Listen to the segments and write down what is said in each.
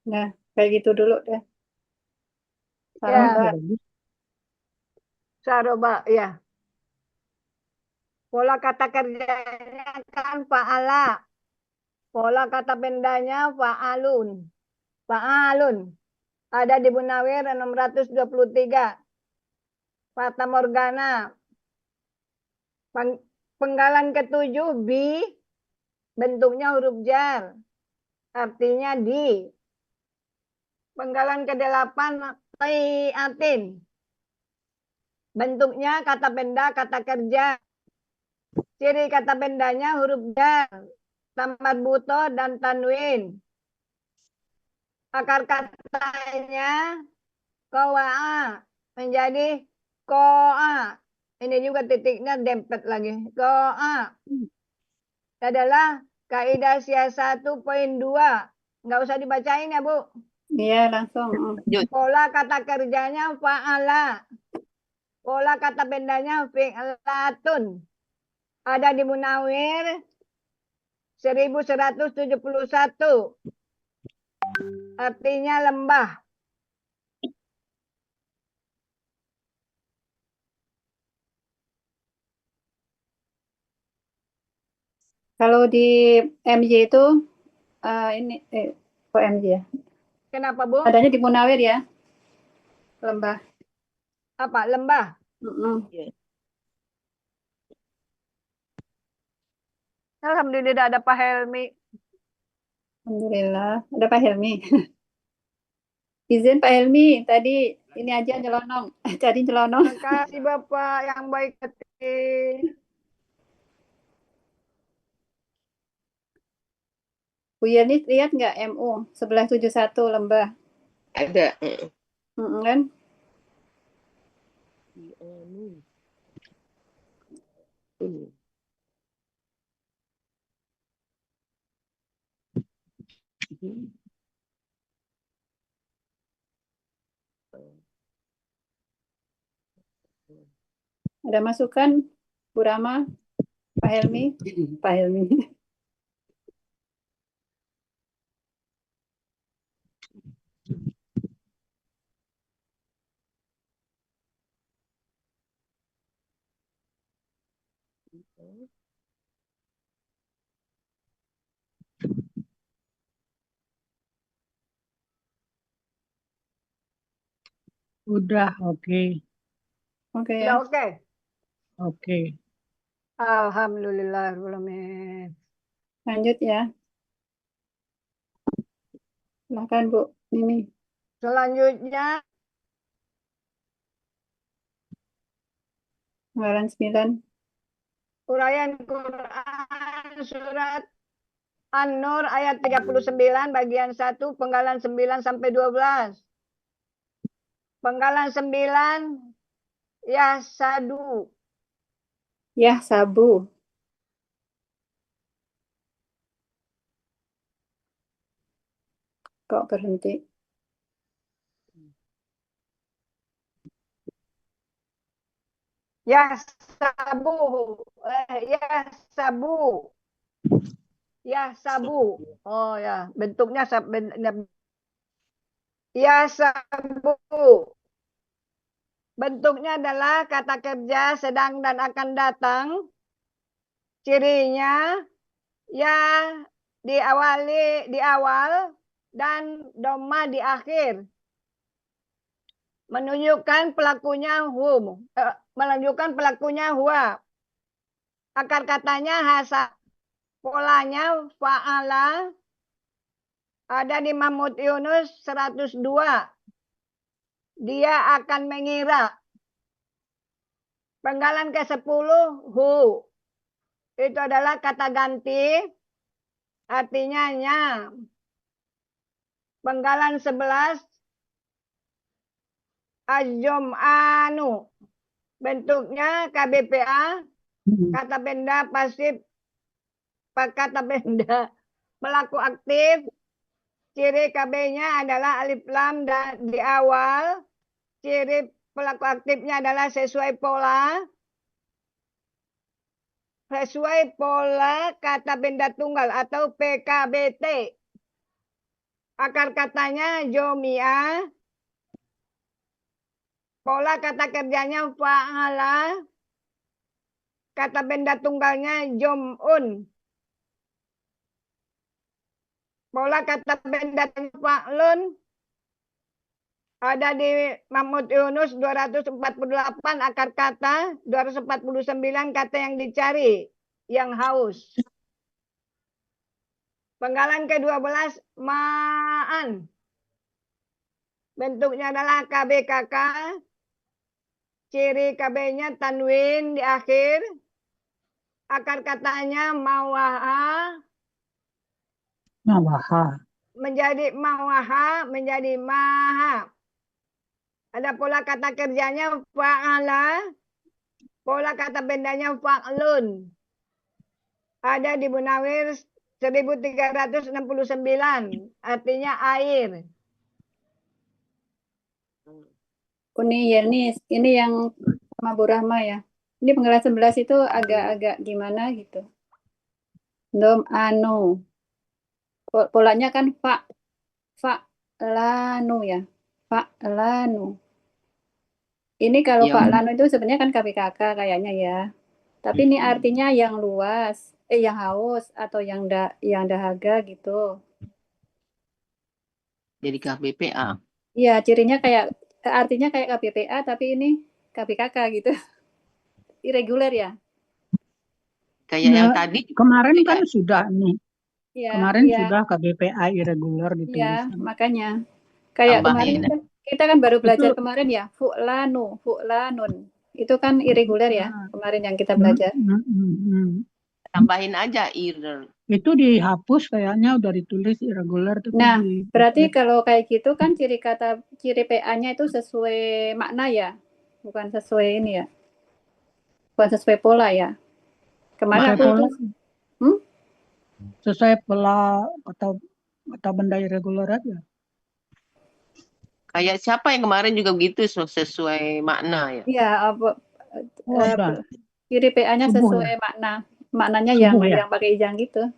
Nah, kayak gitu dulu deh. Ya, Saroba. saroba, ya. Pola kata kerjanya kan fa'ala. Pola kata bendanya fa'alun. Fa'alun. Ada di Munawir 623. Fata Morgana. Penggalan ketujuh bi. Bentuknya huruf jar. Artinya di. Penggalan kedelapan atin. Bentuknya kata benda, kata kerja. Ciri kata bendanya huruf jar. Tambat buto dan tanwin. Akar katanya koa menjadi koa. Ini juga titiknya dempet lagi. Koa adalah kaidah siasat 1.2. Nggak usah dibacain ya, Bu. Iya, langsung. Lanjut. Pola kata kerjanya fa'ala. Pola kata bendanya fi'latun. Ada di Munawir 1171. Artinya lembah. Kalau di MJ itu, ini, kok MJ ya? Kenapa, Bu? Adanya di Munawir ya, lembah. Apa? Lembah. Mm-mm. Ya. Alhamdulillah ada Pak Helmi. Alhamdulillah. Ada Pak Helmi. Izin Pak Helmi, tadi ini aja nyelonong. Tadi nyelonong. Makasih Bapak yang baik hati. Bu Yeni lihat nggak MU 1171 lembah? Ada. Mm-mm, kan? Ini. Ada masukan, Bu Rama, Pak Helmi? Pak Helmi. Udah, oke. Oke Udah ya, oke. Oke. Alhamdulillah. lanjut ya. Silakan Bu Mimi. Selanjutnya Halaman 9. uraian Quran surat An-Nur ayat 39 bagian 1 penggalan 9 sampai 12. Penggalan 9 ya sadu. Ya, sabu. Kok berhenti? Ya sabu. Ya sabu. Ya sabu. Oh ya, bentuknya ya sabu. Bentuknya adalah kata kerja sedang dan akan datang. Cirinya ya di awal dan doma di akhir. Menunjukkan pelakunya huwa. Akar katanya hasa. Polanya fa'ala. Ada di Mahmud Yunus 102. Dia akan mengira. Penggalan ke-10 hu. Itu adalah kata ganti. Artinya nya. Penggalan 11 anu. Bentuknya KBPA. Kata benda pasif. Kata benda pelaku aktif. Ciri KB-nya adalah alif lam dan di awal. Ciri pelaku aktifnya adalah sesuai pola kata benda tunggal atau PKBT. Akar katanya jomia. Pola kata kerjanya fa'ala. Kata benda tunggalnya jom'un. Pola kata benda fa'lun. Ada di Mahmud Yunus 248 akar kata, 249 kata yang dicari, yang haus. Penggalan ke-12, ma'an. Bentuknya adalah KBKK. Ciri KB-nya tanwin di akhir. Akar katanya mawaha. Mawaha. Menjadi mawaha, menjadi maha. Ada pola kata kerjanya fa'ala. Pola kata bendanya fa'lun. Ada di Munawir 1369. Artinya air. Ini ya, ini yang sama Bu Rahma ya. Ini penggalan 11 itu agak-agak gimana gitu. Dom anu. Polanya kan lanu ya. Lanu. Ini kalau Yang lanu itu sebenarnya kan KPKK kayaknya ya. Tapi ini artinya yang luas, yang haus atau yang dahaga gitu. jadi KBPA. Iya, cirinya kayak artinya kayak KBPA tapi ini KPKK gitu. Irregular ya. Kayak yang Ya, tadi. kemarin kan sudah nih. Iya, Kemarin iya, sudah KBPA irregular iya, ditulis. makanya. Kayak kemarin Tambahin. kan kita kan baru belajar Itu kemarin ya, fu'lanun. Itu kan irregular ya, kemarin yang kita belajar. Tambahin aja ir. Itu dihapus kayaknya udah ditulis irregular tapi Nah, di berarti kalau kayak gitu kan ciri PA-nya itu sesuai makna ya, bukan sesuai ini ya, bukan sesuai pola ya. Kemarin sesuai aku pola, itu, sesuai pola atau benda irregular aja. Kayak siapa yang kemarin juga begitu sesuai makna ya. ya Oh, udah. ciri PA-nya Subuh sesuai makna, maknanya Subuh ya? yang pakai ijang gitu.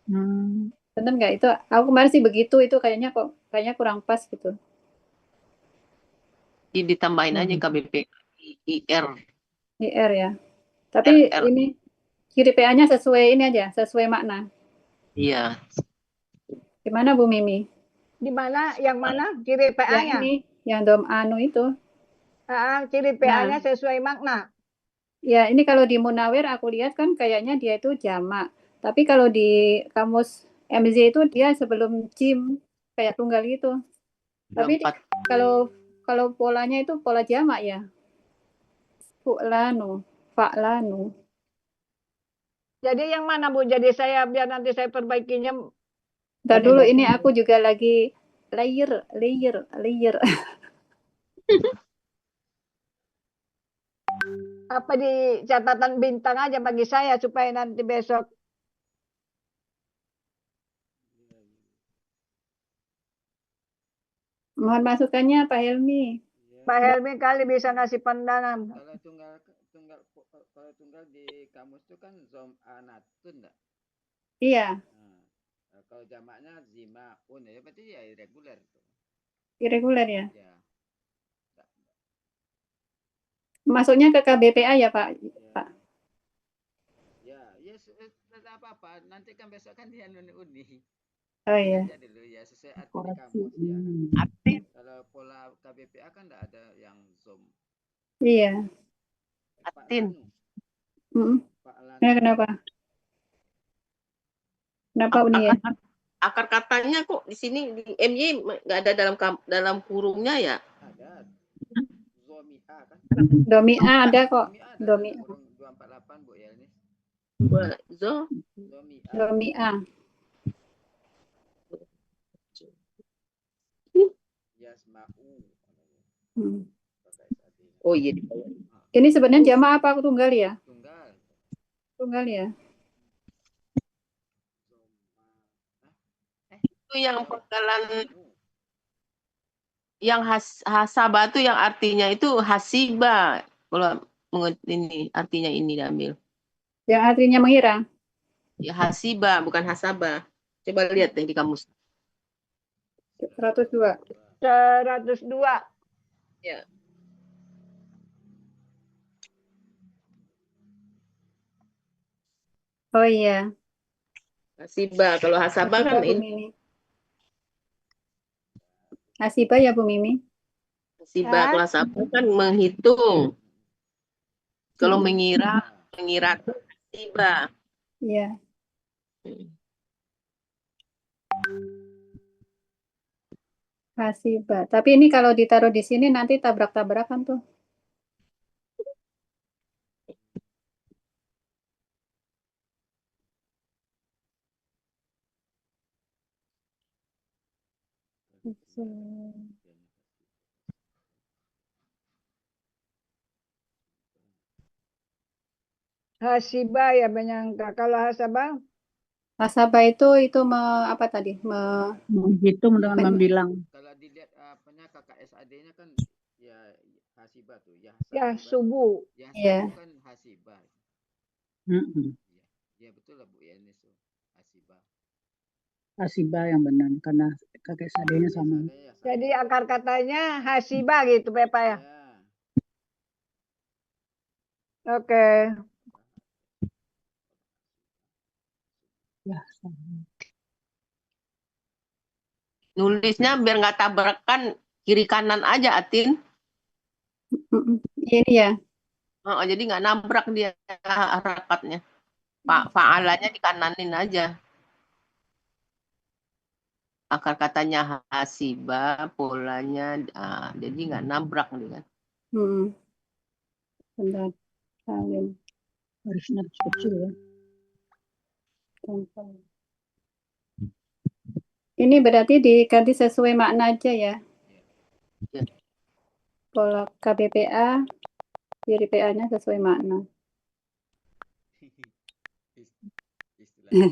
Hmm. Bener nggak itu? Aku kemarin sih begitu, itu kayaknya kurang pas gitu. Jadi ditambahin aja KBP IR. IR ya. Tapi RR. ini ciri PA-nya sesuai ini aja, sesuai makna. Iya. Gimana Bu Mimi? Di mana? Yang mana? Ciri Yang PA-nya? ini, yang dom anu itu. Ciri PA-nya sesuai makna. Ya, ini kalau di Munawir aku lihat kan kayaknya dia itu jamak. Tapi kalau di kamus MZ itu dia sebelum jim kayak tunggal gitu. Tapi kalau polanya itu pola jamak ya. Fu'lanu, fa'lanu. Jadi yang mana Bu? Jadi biar nanti saya perbaikinya. Ntar dulu ini aku juga lagi layer. Apa di catatan bintang aja bagi saya supaya nanti besok. Mohon masukannya Pak Helmi. Pak Helmi kali bisa ngasih pandangan. Kalau tunggal di kamus itu kan anatun enggak? Iya. Nah, kalau jamaknya zimaun ya berarti ya irregular tuh. Irregular ya. Ya. Masuknya ke KBPA ya Pak? Pak. Ya, tidak apa-apa. Nanti kan besok kan dia uni. Oh iya. Aja dulu ya sesuai arti di kamus ya. Arti. Kalau pola KBPA kan tidak ada yang zom. Iya. Atin. Ya, kenapa? Kenapa Uni ya? Akar katanya kok di sini di MY nggak ada dalam kurungnya ya? Ada. Zomi'a kan? Domi'a ada kok. Domi'a. Kurung 248 Bu ya ini. Domi'a. Yasma'u. Oh iya. Ini sebenarnya jamaah apa tunggal ya? Tunggal ya. Itu yang penggalan yang hasaba itu yang artinya itu hasiba. Kalau ini artinya ini diambil. Yang artinya mengira. Ya hasiba bukan hasaba. Coba lihat deh di kamus. 102. 102. Ya. Oh iya, Hasibah. Kalau hasabah Hasibah kan Bu Mimi. Hasibah ya Bu Mimi. hasibah. Hah? Kalau hasabah kan menghitung. Kalau Hmm. mengira tuh hasibah. Iya. Hasibah. Tapi ini kalau ditaruh di sini nanti tabrak-tabrakan tuh. Hasibah ya menyangka. Kalau hasabah, Hasabah itu apa tadi? Menghitung dengan Men- membilang. Kalau dilihat apanya KKSAD-nya kan ya hasibah tuh, ya ya hasibah. subuh. Ya Iya. subuh kan hasibah. Mm-mm. Ya betul lah Bu ya ini tuh hasibah. Hasibah yang benar karena kakek sadenya sama. KKSAD ya sama. Jadi akar katanya hasibah gitu Pepa ya. Ya. Oke. Ya, sama. Nulisnya biar nggak tabrakan kiri kanan aja, Atin. Ini ya. Oh, jadi nggak nabrak dia harakatnya. Fa'alanya dikananin aja. Akar katanya hasibah, polanya, jadi nggak nabrak dia kan. Bentar. Salim. Harusnya kecil ya. Contoh. Ini berarti diganti sesuai makna aja ya. Ya. Pola KBPA, kiri PA-nya sesuai makna. Istilah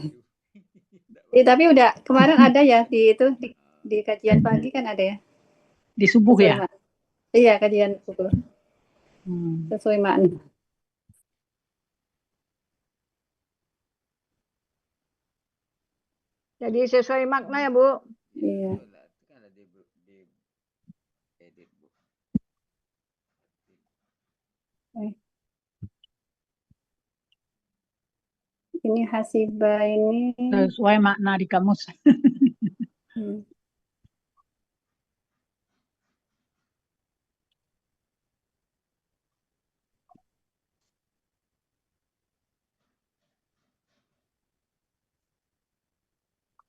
baru. Tapi udah kemarin ada ya di kajian pagi kan ada ya. Di subuh Sesuai ya. makna. Iya, kajian pukul Hmm. sesuai makna. Jadi sesuai makna ya Bu. Iya. Betul lah. Itu kan ada di edit Bu. Ini hasibah ini. Sesuai makna di kamus. Hmm.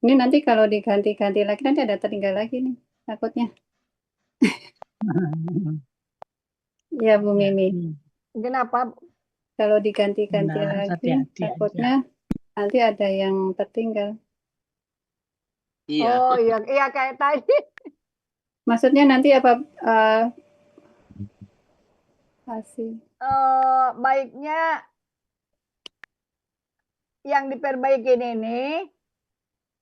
Ini nanti kalau diganti-ganti lagi nanti ada tertinggal lagi nih takutnya. Ya Bu Mimi. Kenapa? Kalau diganti-ganti Nah, lagi hati-hati aja. takutnya nanti ada yang tertinggal. Iya. Oh iya, iya kayak tadi. Maksudnya nanti apa hasil? Baiknya yang diperbaikin ini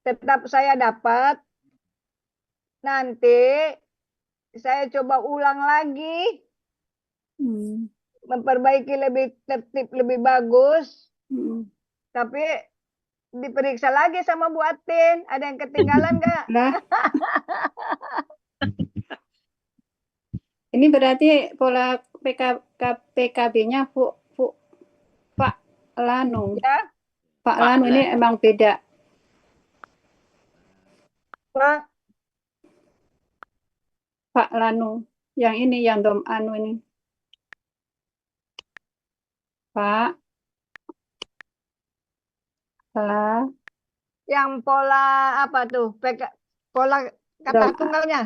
tetap saya dapat. Nanti saya coba ulang lagi. Memperbaiki lebih tertib, lebih bagus. Tapi diperiksa lagi sama Bu Atin. Ada yang ketinggalan nggak? Lah. Ini berarti pola PKB-nya Pak Lanu. Ya, Pak Lanu ini emang beda. Pak. Pak Lanu. Yang ini yang dom anu ini. Pak. Yang pola apa tuh? Pola kata Dom. tunggalnya.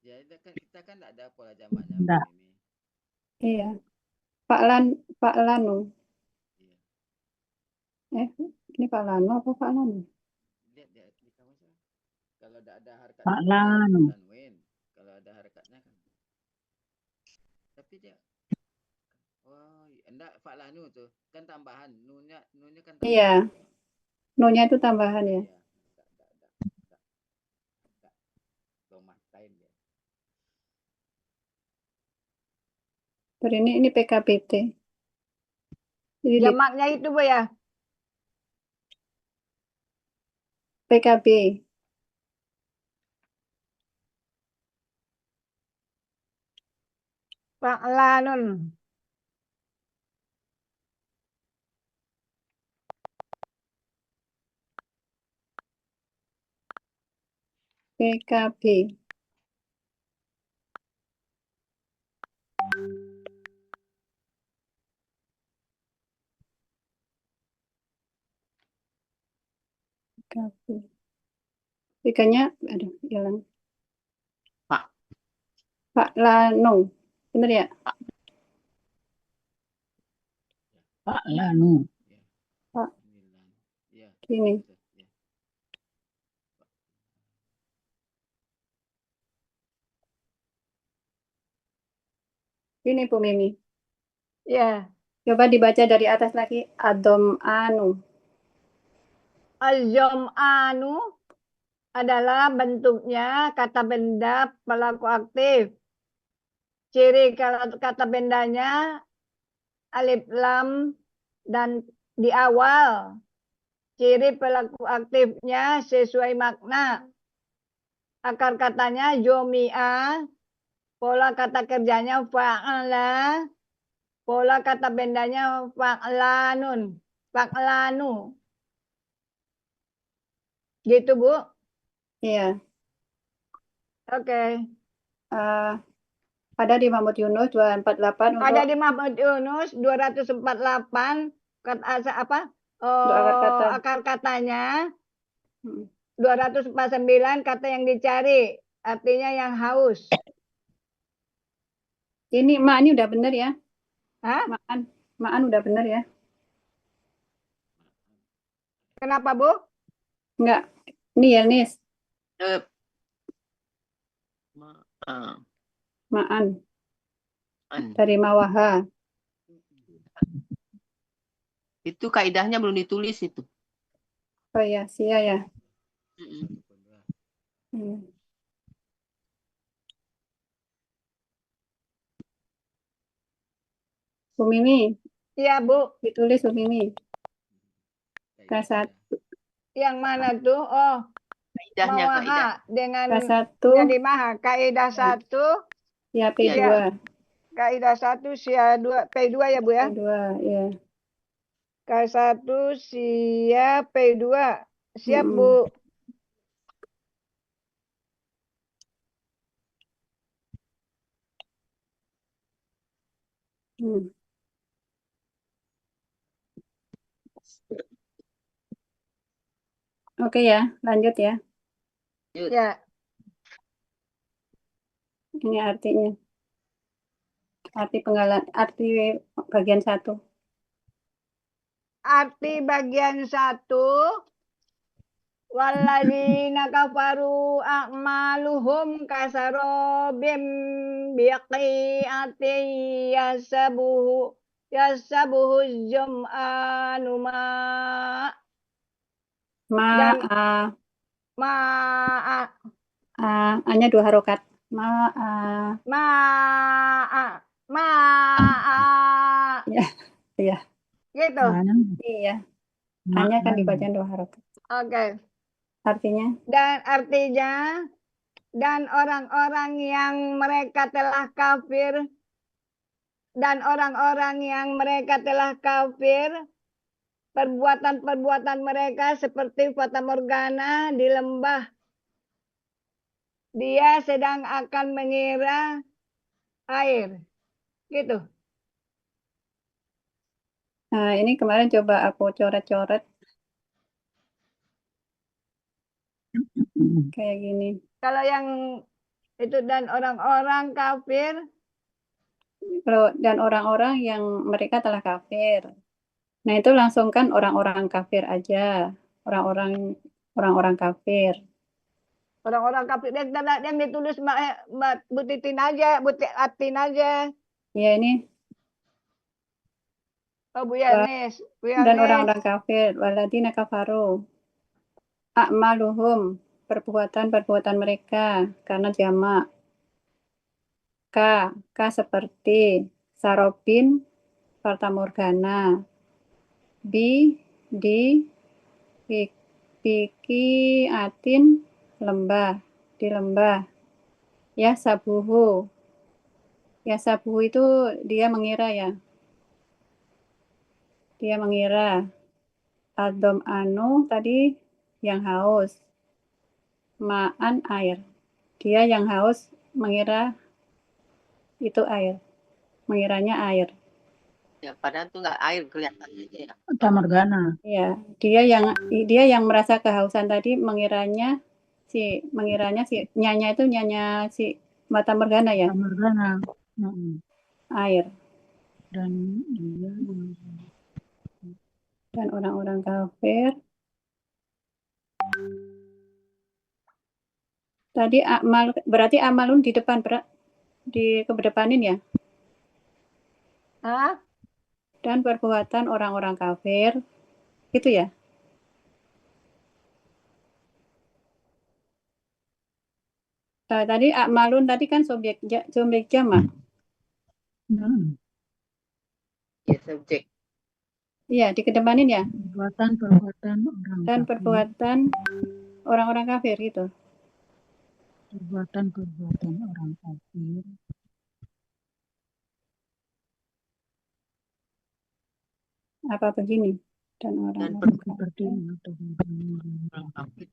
Ya kita kan tidak ada pola jamaknya Bu Nggak. Mimi. Iya. Pak Lanu. Ini Pak Lanu apa Pak Lanu? Lihat di kamusnya. Kalau tidak ada harkat Pak Lanu. Lanuin. Kalau ada harakatnya kan. Tapi dia enggak Pak Lanu tuh kan tambahan. Nunnya kan tambahan. Iya. Nunya itu tambahan ya. Iya. Domatain dia. Terus ini PKBT. Jamaknya itu Bu ya. PKB. Fa'lanun. PKB. PKB. Ikannya, aduh, hilang. Pak. Fa'lanu. Bener ya? Fa'lanu. Pak. Ya. Gini. Ya. Ini Bu Mimi. Ya. Coba dibaca dari atas lagi. Adom-anu. Al-jam'anu adalah bentuknya kata benda pelaku aktif. Ciri kata bendanya alif lam dan di awal. Ciri pelaku aktifnya sesuai makna. Akar katanya jomi'a. Pola kata kerjanya fa'ala. Pola kata bendanya fa'lanun. Fa'lanu. Gitu, Bu? Iya. Oke. Ada di Mahmud Yunus 248 untuk Ada di Mahmud Yunus 248 kata apa? Untuk akar kata. Akar katanya Hmm. 249 kata yang dicari, artinya yang haus. Ini Ma ini udah bener ya? Hah? Ma'an udah bener ya? Kenapa, Bu? Enggak. Ini ya, Nis. Ma'an. Dari Mawaha. Itu kaidahnya belum ditulis itu. Oh ya, sia ya. Bu Mimi. Iya, Bu. Ditulis Bu Mimi. K1. Yang mana tuh? Oh, Kaidahnya, Mawaha dengan K1. jadi maha. Kaidah 1. Ya, P2. Kaidah 1, sia 2, P2 ya, Bu ya? P2, ya. K1 siap, P2 siap, Bu. Oke ya, lanjut ya. Ya. Ini artinya. Arti penggalan, arti bagian 1. Arti bagian 1. Walladzina kafaru a'maluhum kasarobim biqi'ati yasabuhu jam'anu dan ma'a A-nya 2 harokat. Ya, iya. Gitu. Iya. A-nya kan dibaca 2 harokat. Oke. Artinya? Dan artinya dan orang-orang yang mereka telah kafir perbuatan-perbuatan mereka seperti fata morgana di lembah. Dia sedang akan mengira air. Gitu. Nah, ini kemarin coba aku coret-coret. Kayak gini. Kalau yang itu dan orang-orang kafir. Kalau dan orang-orang yang mereka telah kafir. Nah, itu langsung kan orang-orang kafir aja. Orang-orang kafir. Orang-orang kafir yang ditulis Mbak Butitin aja, Butitin aja. Ya, ini. Oh, Bu Yanis. Dan orang-orang kafir. Waladina kafaru. A'maluhum. Perbuatan-perbuatan mereka. Karena jamak. K seperti sarobin, fata morgana. B di atin lembah, di lembah. Ya sabuhu. Ya sabu itu dia mengira ya. Dia mengira. Adom anu tadi yang haus. Ma'an air. Dia yang haus mengira itu air. Mengiranya air. Ya, padahal tuh nggak air kelihatannya ya. Tamargana. Ya, dia yang merasa kehausan tadi mengiranya si nyanya itu nyanya si Mata Morgana ya, Tamargana. air. Dan dia Dan orang-orang kafir. Tadi berarti amalun di depan di kedepanin ya. Hah? Dan perbuatan orang-orang kafir itu ya. Tadi amalun tadi kan subjek jamak. Ya, subjek. Iya, dikedepanin ya. perbuatan orang Dan kafir. perbuatan orang-orang kafir gitu. Perbuatan orang kafir. Apa begini? Dan Dan orang-orang Seperti kafir. orang kafir.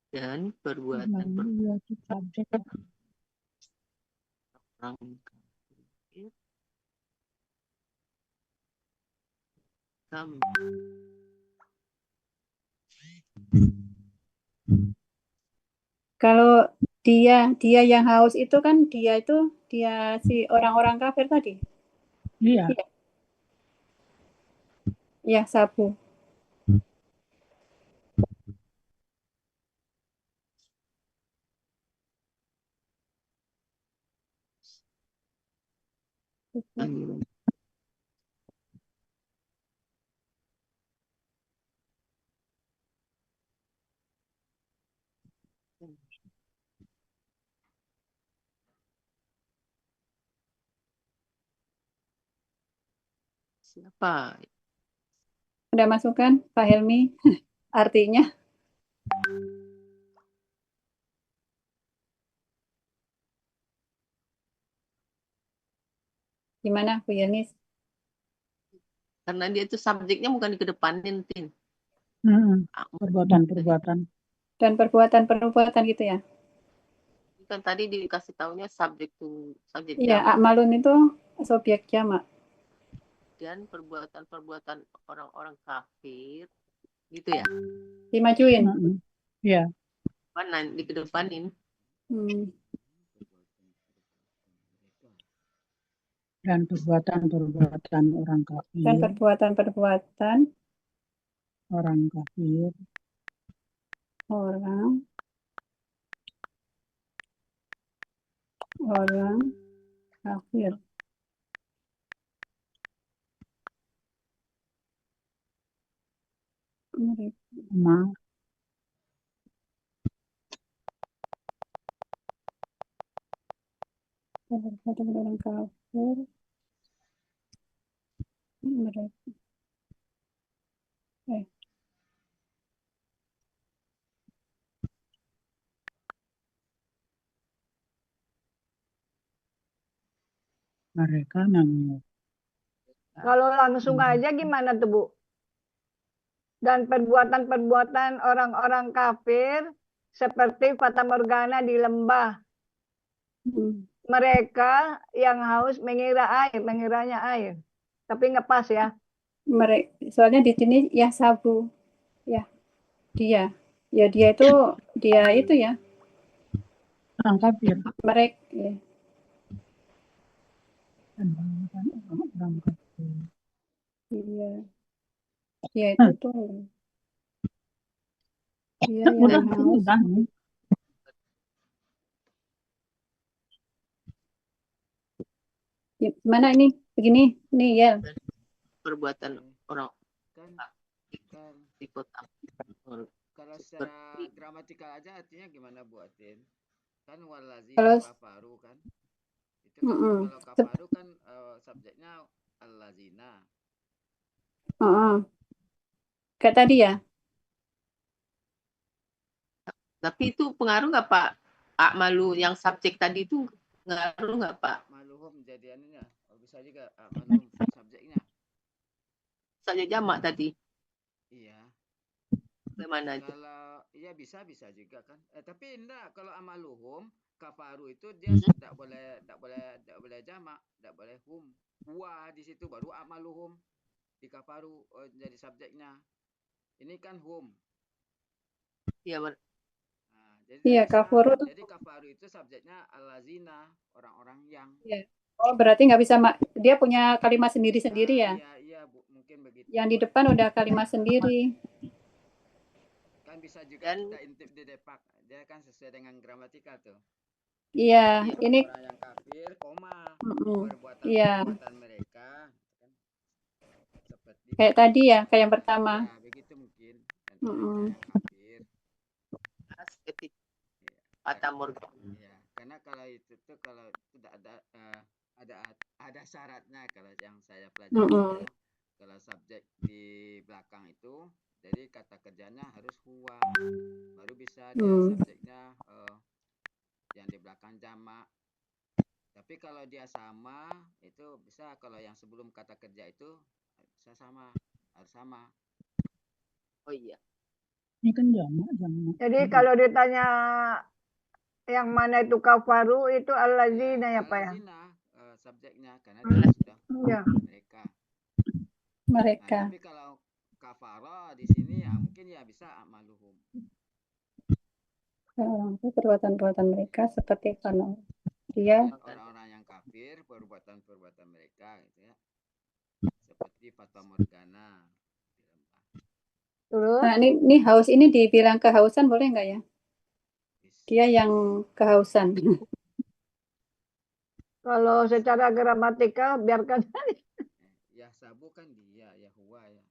Dan perbuatan subjek. orang kafir. Kalau dia yang haus itu kan dia si orang-orang kafir tadi. Iya. Ya, sabu. Siapa? Udah masukkan Pak Helmi artinya? Gimana Bu Yenis? Karena dia itu subjeknya bukan dikedepanin, Tin. Perbuatan. Dan perbuatan gitu ya? Kan tadi dikasih taunya subjek Iya, jamak. amalun itu subjek jamak. Dan perbuatan orang-orang kafir gitu ya. Dimajuin. Iya. Mana dikedepanin. Dan perbuatan orang kafir. Dan perbuatan orang kafir. Orang kafir. Ma. Perbuatan orang kafir. Mereka mengira. Kalau langsung aja gimana tuh Bu? Dan perbuatan orang-orang kafir seperti Fata Morgana di lembah. Mereka yang haus mengiranya air. Tapi nggak pas ya. Soalnya di sini ya sabu. Ya, dia. Ya dia itu ya. Orang kafir. Mereka ya. Orang kafir. Iya. Dia itu tuh. Dia yang haus. Mana ini? Begini, nih ya. Perbuatan orang kan ikut kalau secara gramatikal aja artinya gimana Bu Atin? Kan walazina kafaru kan? Itu kan kalau kafaru kan subjeknya allazina. Kayak tadi ya. Tapi itu pengaruh nggak Pak? Malu yang subjek tadi itu ngaruh nggak Pak? Maluhum jadi anunya. Oh, bisa juga maluhum subjeknya. Saja jamak tadi. Iya. Bagaimana itu? Kalau iya bisa juga kan. Tapi enggak kalau amaluhum kafaru itu dia tidak boleh jamak, tidak boleh hum. Huwa di situ baru amaluhum di kafaru jadi subjeknya. Ini kan hum. Iya, Nah, jadi Iya, tidak bisa. kafaru tuh. Jadi kafaru itu subjeknya allazina, orang-orang yang. Iya. Oh, berarti nggak bisa, dia punya kalimat sendiri-sendiri ya? Iya, mungkin begitu. Yang di depan udah kalimat sendiri. Kan bisa juga Dan kita intip di depak. Dia kan sesuai dengan gramatikal tuh. Iya, ini Orang yang kafir, koma, iya. perbuatan mereka kan seperti Kayak tadi ya, kayak yang pertama. ya begitu mungkin orang yang kafir. seperti Iya. Fata Morgana. Iya, karena kalau itu tuh kalau tidak ada syaratnya kalau yang saya pelajari itu kalau subjek di belakang itu jadi kata kerjanya harus huwa baru bisa dia subjeknya yang di belakang jamak. Tapi kalau dia sama itu bisa kalau yang sebelum kata kerja itu bisa sama harus sama. Oh iya. Ini kan jamak. Jadi kalau ditanya yang mana itu kafaru itu allazina ya Pak ya? Allazina subjeknya karena dia sudah Iya. mereka. Mereka. Nah, tapi kalau kafara di sini ya mungkin ya bisa amaluhum. Perbuatan-perbuatan mereka seperti karena dia Orang-orang yang kafir perbuatan-perbuatan mereka gitu ya. Seperti Fata Morgana. Terus nah ini haus ini dibilang kehausan boleh nggak ya? Dia yang kehausan. kalau secara gramatikal biarkan Ya sabu kan dia ya huwa ya.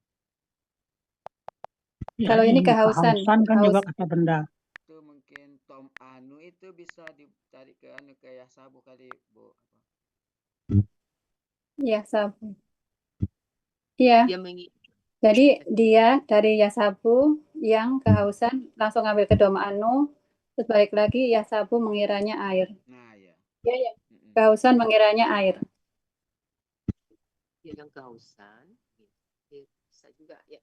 Ya, Kalau ini kehausan kan juga kata benda. Itu mungkin Tom Anu itu bisa dicari ke anu ke ya sabu kali Bu. ya sabu. Iya. Dia Jadi dia dari Yasabu yang kehausan langsung ngambil ke Doma Anu, terus balik lagi Yasabu mengiranya air. Nah ya. Dia yang kehausan mengiranya air. Dia yang kehausan. Bisa juga ya.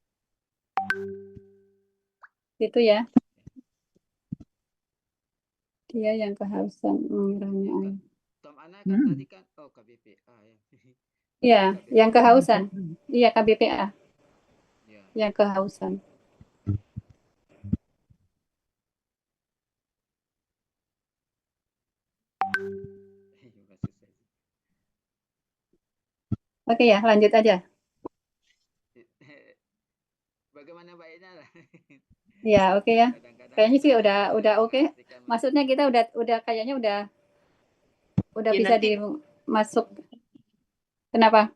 Itu ya. Dia yang kehausan mengiranya air. Tom Ana kan tadi kan KBPA ya. Iya, yang kehausan. Iya, KBPA. Ya. Yang kehausan. Oke ya, lanjut aja. Bagaimana baiknya lah. Ya, oke ya. Kayaknya sih udah oke. Pastikan Maksudnya kita udah kayaknya udah Ya, bisa nanti- dimasuk. Kenapa?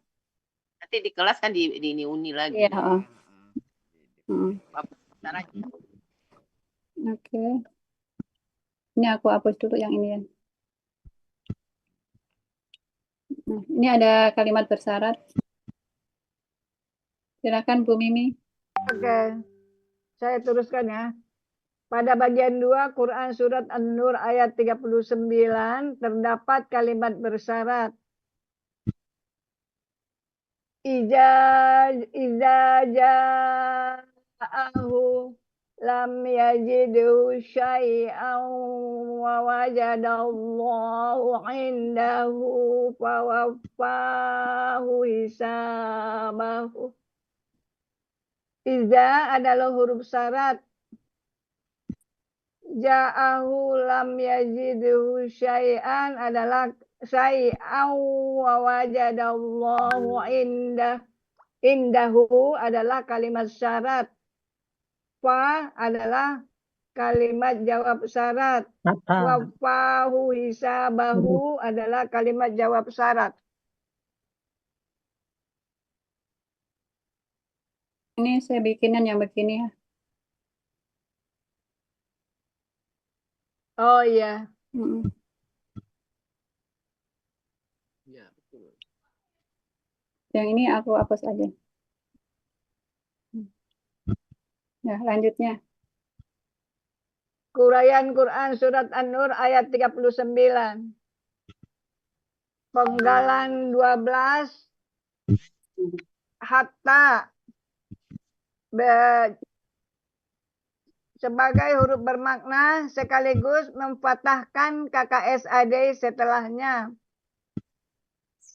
Nanti di kelas kan di uni lagi. Iya, Caranya. Oke. Ini aku hapus dulu yang ini ya. Nah, ini ada kalimat bersyarat. Silakan Bu Mimi. Oke. Saya teruskan ya. Pada bagian 2 Quran surat An-Nur ayat 39 terdapat kalimat bersyarat. Iza ja'ahu lam yajidhu syai'an wa wajadallahu indahu fawaffahu hisabahu. Iza adalah huruf syarat. Ja'ahu lam yajidhu syai'an adalah syai'an wa wajadallahu indahu adalah kalimat syarat. Fa adalah kalimat jawab syarat. Wafahu hisabahu adalah kalimat jawab syarat. Ini saya bikinan yang begini ya. Oh iya. Ya, betul. Yang ini aku hapus aja. Ya, lanjutnya. Uraian Quran Surat An-Nur ayat 39. Penggalan 12. Hatta sebagai huruf bermakna sekaligus memfathahkan KKSAD setelahnya.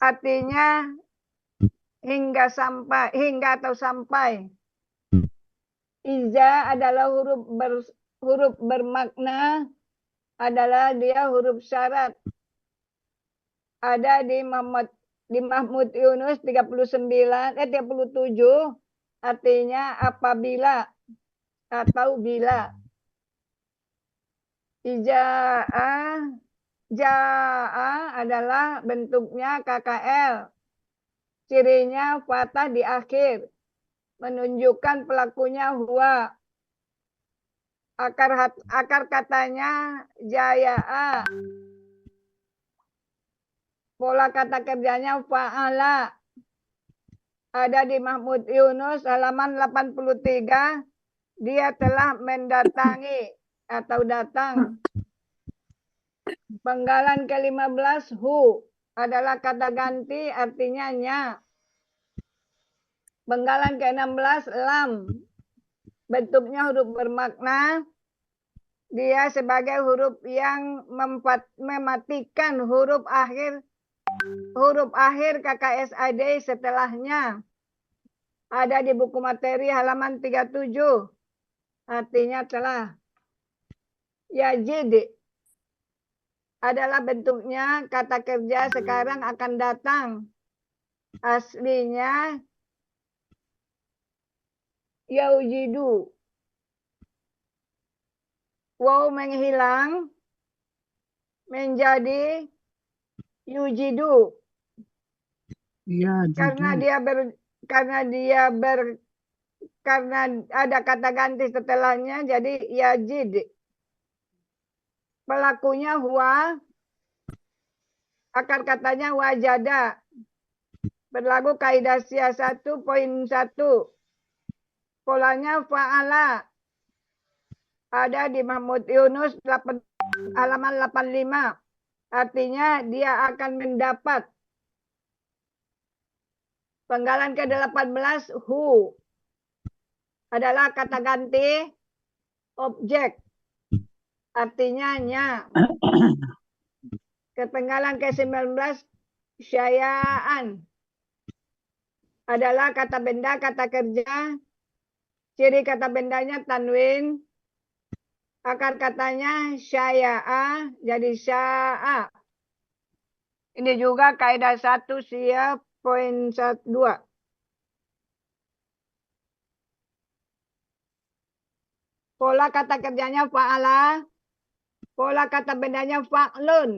Artinya hingga atau sampai. Iza adalah huruf bermakna, adalah dia huruf syarat. Ada di Mahmud Yunus 37, artinya apabila atau bila. Ja'a adalah bentuknya KKL. Cirinya fathah di akhir, menunjukkan pelakunya huwa. Akar katanya jaya'a. Pola kata kerjanya fa'ala. Ada di Mahmud Yunus halaman 83. Dia telah mendatangi atau datang. Penggalan ke-15 hu adalah kata ganti, artinya nya. Penggalan ke-16 lam. Bentuknya huruf bermakna. Dia sebagai huruf yang mematikan huruf akhir KKSAD setelahnya. Ada di buku materi halaman 37. Artinya telah. Yajid adalah bentuknya kata kerja sekarang akan datang. Aslinya yaujidu. Waw menghilang menjadi yujidu. Iya, Karena ada kata ganti setelahnya jadi yajid. Pelakunya huwa. Akar katanya wajada. Berlaku kaidah Syiah 1.1. Polanya fa'ala. Ada di Mahmud Yunus halaman 85. Artinya dia akan mendapat. Penggalan ke-18 hu adalah kata ganti objek. Artinya nya. Kepenggalan ke-19 syai'an adalah kata benda, kata kerja. Ciri kata bendanya tanwin. Akar katanya syai'a jadi sya'a. Ini juga kaidah 1 Syiah poin 2. Pola kata kerjanya fa'ala. Pola kata bendanya fa'lun.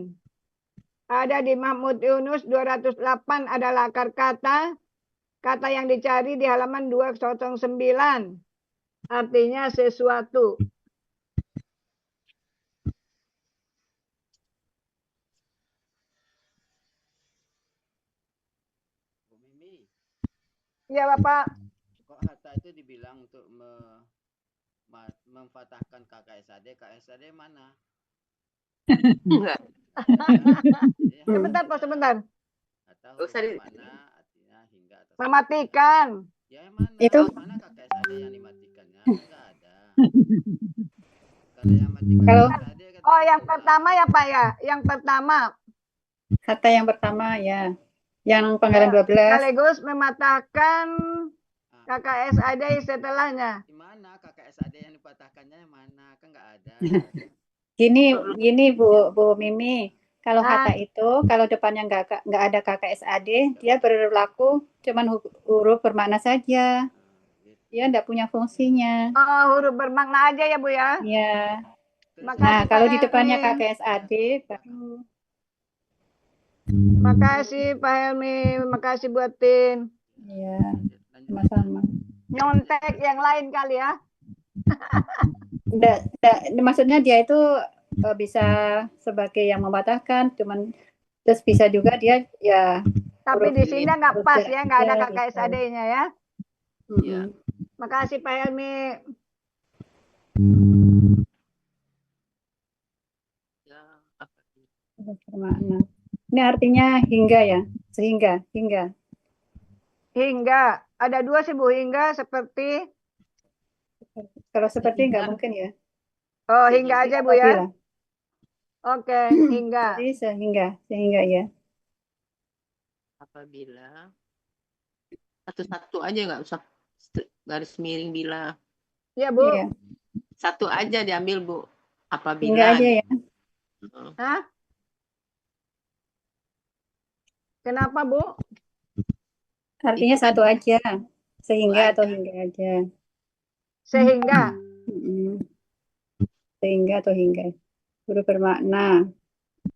Ada di Mahmud Yunus 208 adalah akar kata. Kata yang dicari di halaman 209. Artinya sesuatu. Bu Mimi, Ya Bapak. kok hatta itu dibilang untuk memfathahkan KKSAD? KKSAD mana? Enggak. Ya, Sebentar Pak, sebentar. hatta Usah huruf mana artinya hingga atau Mematikan. ya yang mana? Itu- Mana KKSAD yang dimatikannya? Enggak ada. Kalau yang matikan Kalau- KKSAD kan Oh, tadi yang ulang. pertama ya Pak ya. Yang pertama. Kata yang pertama ya. Yang penggalan 12. Sekaligus mematahkan KKSAD setelahnya. Di mana KKSAD yang dipatahkannya yang mana? Kan enggak ada. Gini Bu Mimi. Kalau Ah. kata itu, kalau depannya nggak ada KKSAD, dia berlaku cuman huruf bermakna saja. Gitu. Dia nggak punya fungsinya. Oh, huruf bermakna aja ya Bu ya. Ya. Terus Makasih, Nah, kalau di Pak depannya Helmi. KKSAD, baru Makasih Pak Helmi, makasih buatin. ya lanjut. sama-sama. Nyontek yang lain kali ya. Maksudnya dia itu bisa sebagai yang membatalkan, cuman terus bisa juga dia ya. Tapi huruf di sini nggak pas ya, nggak ada gitu. KKSAD-nya ya. Mm-mm. Makasih Pak Helmi. Ya, apa? Huruf bermakna. Ini artinya hingga ya, sehingga, hingga. Hingga. Ada dua sih Bu, hingga seperti. Kalau seperti nggak Sehingga. mungkin ya. Oh, hingga Sehingga. aja Bu ya. Apabila. Oke, hingga. Jadi sehingga ya. Apabila. Satu-satu aja, nggak usah garis miring bila. Ya Bu. Iya, Satu aja diambil, Bu. hingga Apabila. aja ya. Hah? Kenapa Bu? Artinya Itu kan satu aja. Sehingga atau aja. hingga aja. Sehingga. Mm-mm. Sehingga atau hingga. Huruf bermakna.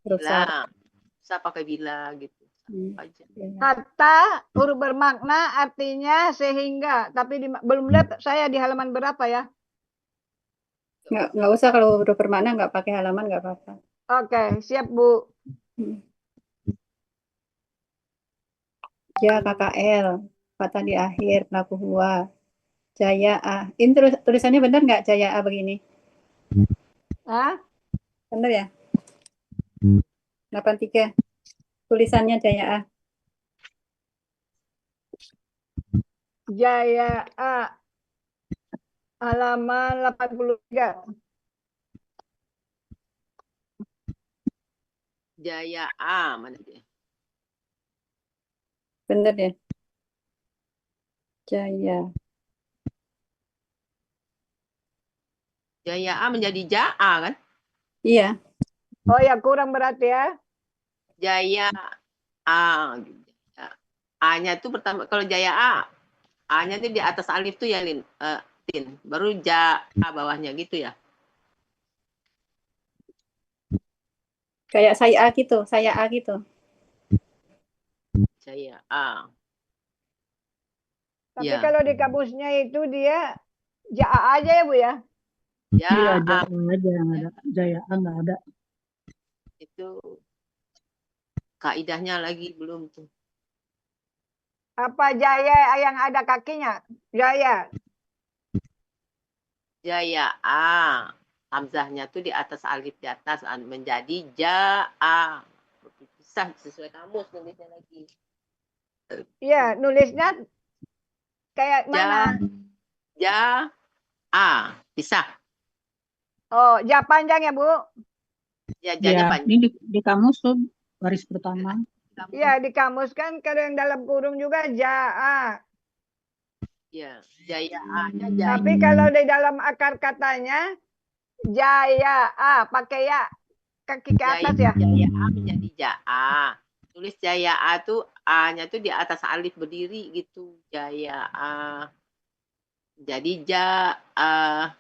Huruf syarat. Bila. Bisa pakai bila gitu. Hmm. Satu aja. Ya. Kata huruf bermakna artinya sehingga. Tapi belum lihat saya di halaman berapa ya. Nggak usah kalau huruf bermakna nggak pakai halaman nggak apa-apa. Oke, siap Bu. Hmm. Ya KKL. Kata di akhir. Pelaku hua. Jaya A. Ini tulisannya benar nggak Jaya A begini? Hah? Benar ya? 83. Tulisannya Jaya A. Jaya A. Halaman 83. Jaya A. Mana dia? Benar ya? Jaya. Jaya A menjadi Jaa kan? Iya. Oh ya, kurang berarti ya. Jaya A. A-nya itu pertama, kalau Jaya A, A-nya itu di atas alif tuh ya, Tin. Baru Ja bawahnya gitu ya. Kayak saya A gitu. Saya A gitu. Jaya A. Tapi Ya. kalau di kamusnya itu dia Jaa aja ya Bu ya. Ya Iya, A Jaya aja yang ada. Jaya A nggak ada. itu kaidahnya lagi belum tuh. Apa Jaya yang ada kakinya? Jaya. Jaya A. Hamzahnya tuh di atas alif di atas menjadi Jaa. Bisa sesuai kamus nulisnya lagi. Iya, nulisnya kayak Ja, mana? Ja A. Bisa. Oh, ja panjang ya Bu? Ya, Ya, janya panjang. ini di kamus tuh baris pertama. Iya, di kamus kan kalau yang dalam kurung juga Jaa. Ya, Jaya A-nya Tapi Jaya. kalau di dalam akar katanya Jaya A, pakai ya kaki ke atas ya. Jaya A menjadi Jaa. Tulis Jaya A tuh A-nya tuh di atas alif berdiri gitu. Jaya A. Jadi Jaa.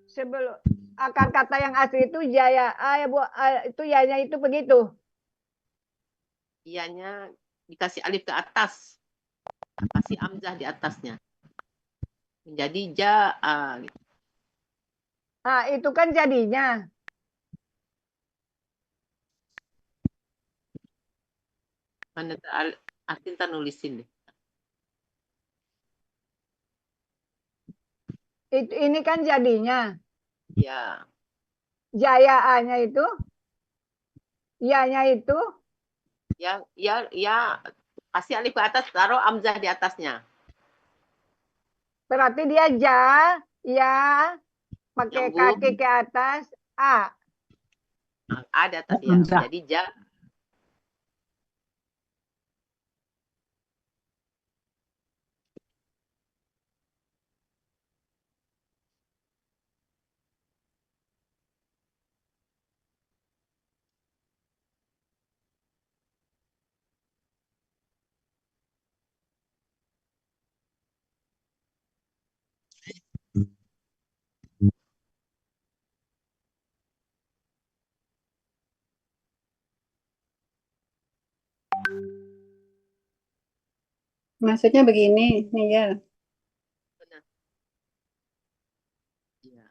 Sebelum akar kata yang asli itu Jaya A ya Bu, itu ya-nya itu begitu. Ianya dikasih alif ke atas. Kasih hamzah di atasnya. Menjadi Jaa. Gitu. Nah, itu kan jadinya. Mana Atin ntar nulisin deh. Ini kan jadinya. Ya. Jaya A-nya itu, ya-nya itu. Ya, kasih alif ke atas, taruh hamzah di atasnya. Berarti dia ja, ya, pakai Nyambung. kaki ke atas, A. A di atas ya. Hamzah. Jadi Ja. Maksudnya begini, nih ya. Benar. Ya.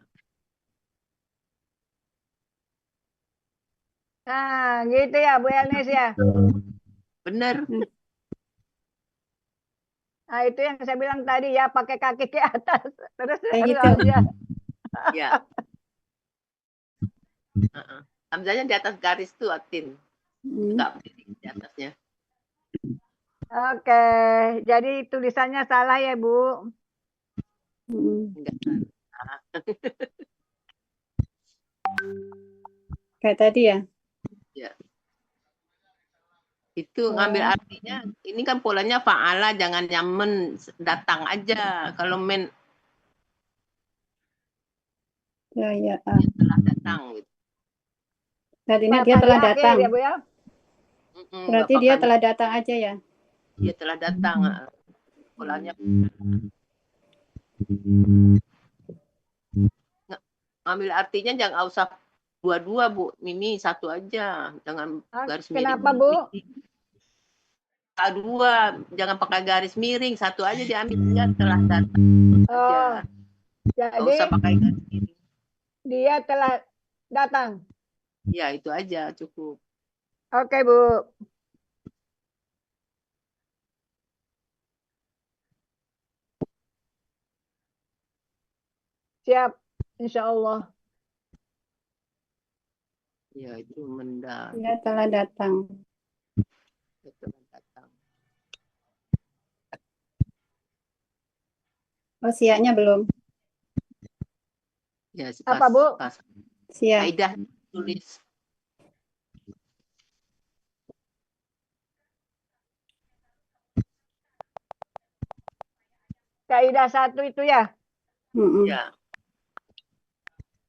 Nah, gitu ya Bu Elnis ya. Benar. Nah, itu yang saya bilang tadi ya, pakai kaki ke atas. Terus Kayak gitu. aja. Ya. Hamzahnya di atas garis tuh, Atin. Enggak di atasnya. Oke, jadi tulisannya salah ya, Bu. Enggak. Kayak tadi ya. Ya. Itu ngambil artinya, ini kan polanya fa'ala, jangan nyamen datang aja. Kalau men Ya. setelah datang gitu. Artinya dia Fathah telah di akhir datang. ya, Bu ya. Berarti dia telah datang aja ya. Dia telah datang. Polanya ngambil artinya jangan usah dua-dua, Bu. Mimi satu aja. Jangan garis miring. Kenapa, Bu? Dua, jangan pakai garis miring, satu aja diambil, dia telah datang aja. Nggak Jadi usah pakai garis miring. dia telah datang. Ya, itu aja cukup. Oke, Bu. Siap, insya Allah. Ya, itu mendatang. Dia telah datang. Oh, siaknya belum. Ya, Apa, Bu? Siap. Kaidah tulis. Kaidah 1 itu ya? Ya.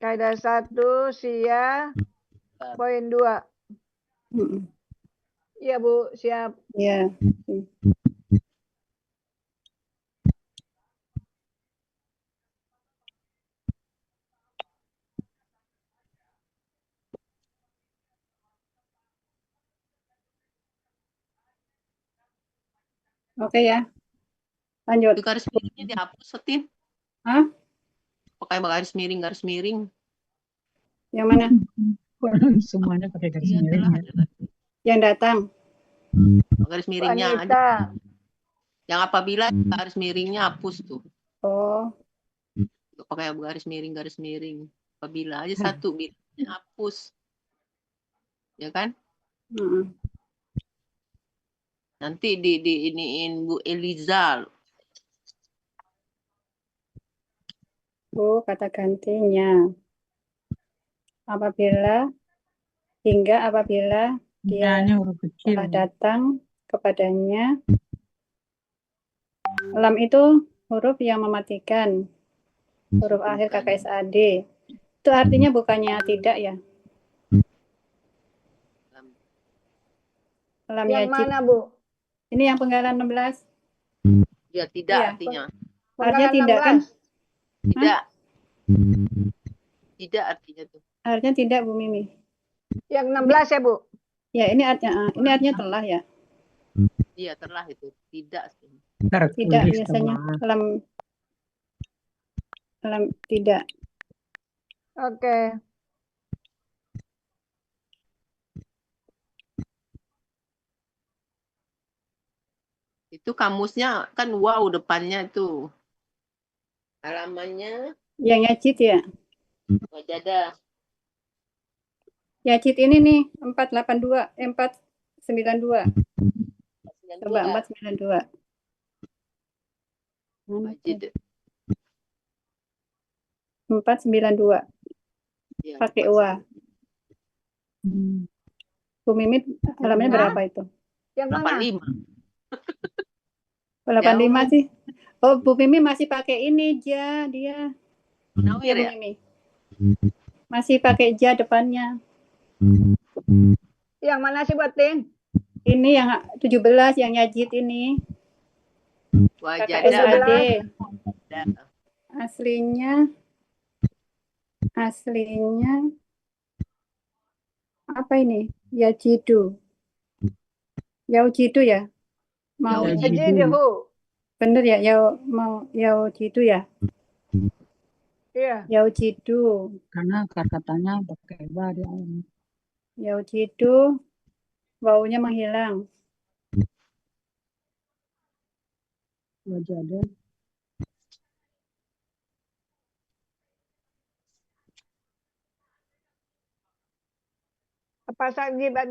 Kaidah 1 sia poin 2. Iya, Bu, siap. Ya. Oke ya. Lanjut. Itu garis miringnya dihapus, Setin. Hah? Pakai garis miring. Yang mana? Semuanya pakai garis miring ya. Yang datang. Garis miringnya Wanita. aja. Yang apabila garis miringnya hapus tuh. Oh. Pakai garis miring. Apabila aja satu, bilangnya hapus. Ya kan? Nanti di iniin Bu Eliza. Bu, kata gantinya. Apabila dia huruf kecil. telah datang kepadanya. Lam itu huruf yang mematikan. Huruf akhir KKSAD. Itu artinya bukannya tidak ya? Lam Yang yajid. mana, Bu? Ini yang penggalan 16. Ya, tidak Iya. artinya. Artinya Penggalan tidak kan? 16. Tidak. Tidak artinya tuh. Artinya tidak, Bu Mimi. Yang 16 ya, Bu? Ya, ini artinya telah ya. Iya, telah itu. Tidak. Tidak biasanya lam tidak. Oke. Itu kamusnya kan wow depannya tuh. Halamannya Yang yajid ya. Wajadah. Yajid ini nih 492, 492. Coba 492. Wajid. 492. Ya, Pakai wa. Bu Mimi halamannya berapa itu? Yang mana? 85. 85 sih. Oh, Bu Mimi masih pakai ini ja dia. Munawir Bu ya? Mimi. Masih pakai ja depannya. Yang mana sih, Batin? Ini yang 17 yang yajid ini. Wajadah. KKSAD. Aslinya apa ini? Yajidu. Yaujidu ya? Mau Yajidu. bener ya? Yaujidu ya? Iya. Yaujidu. Karena katanya pakai ba di awalnya. Yaujidu. Waunya menghilang. wajada.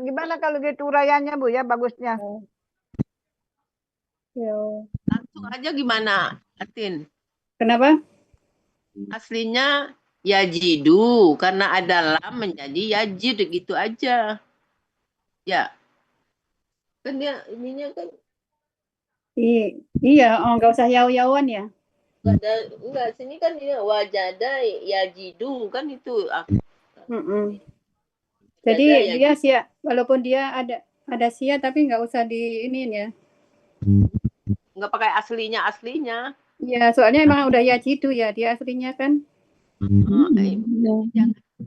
Gimana kalau gitu uraiannya Bu ya bagusnya? Ya. Langsung aja gimana, Atin? Kenapa? Aslinya yajidu, karena ada lam menjadi yajid gitu aja. Ya, kan dia ininya kan Iya, oh nggak usah yau-yauan ya. enggak sini kan dia wajada yajidu kan itu. Mm-mm. Jadi Wajada dia sia, walaupun dia ada sia tapi nggak usah di ini ya. nggak pakai aslinya. Iya, soalnya emang udah yajidu ya dia aslinya kan.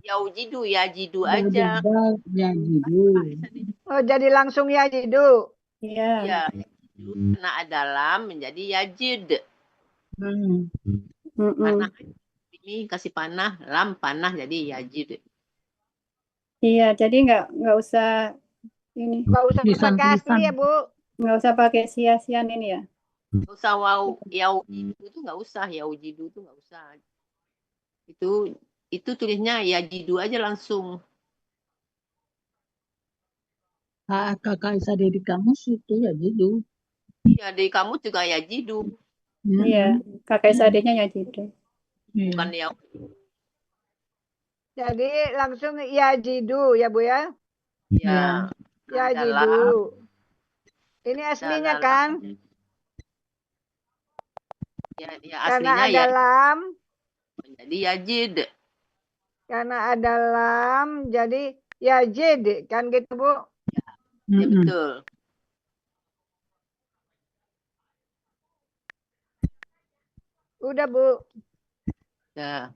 Yaujidu, yajidu aja. Wajada yajidu. Oh, jadi langsung yajidu. Iya. Ya, yajidu karena ada lam menjadi yajid. Mm-mm. Panah ini kasih panah, lam panah jadi yajid. Iya, jadi nggak usah ini, Nggak usah pakai asli Tulisan-tulisan. ya Bu. nggak usah pakai sia-sian ini ya. Nggak usah yaujidu itu nggak usah, yaujidu itu nggak usah. Itu tulisnya yajidu aja langsung. Kakak Isade di kamus itu yajidu. Iya, di kamu juga yajidu, Iya, kakak sadenya yajidu. bukan ya. Jadi langsung yajidu ya Bu ya. Ya, Yajidu. Ini aslinya kan? Ya, Karena aslinya ada ya lam. jadi yajid. Karena ada lam jadi yajid kan gitu Bu. Ya betul. Udah Bu. Ya.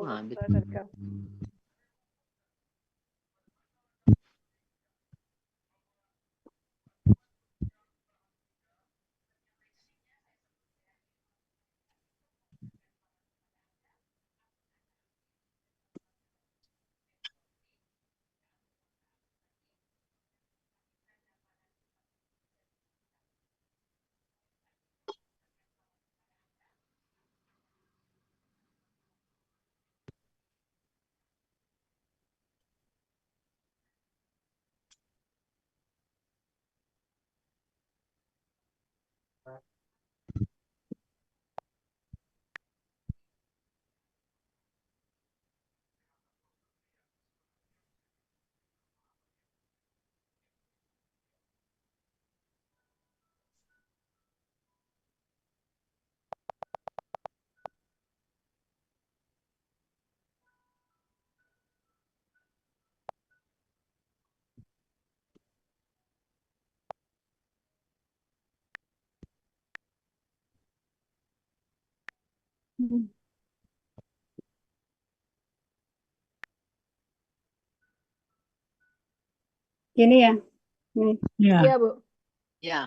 Nah, betul. Gini ya. Nih, Ya. Iya Bu. Ya.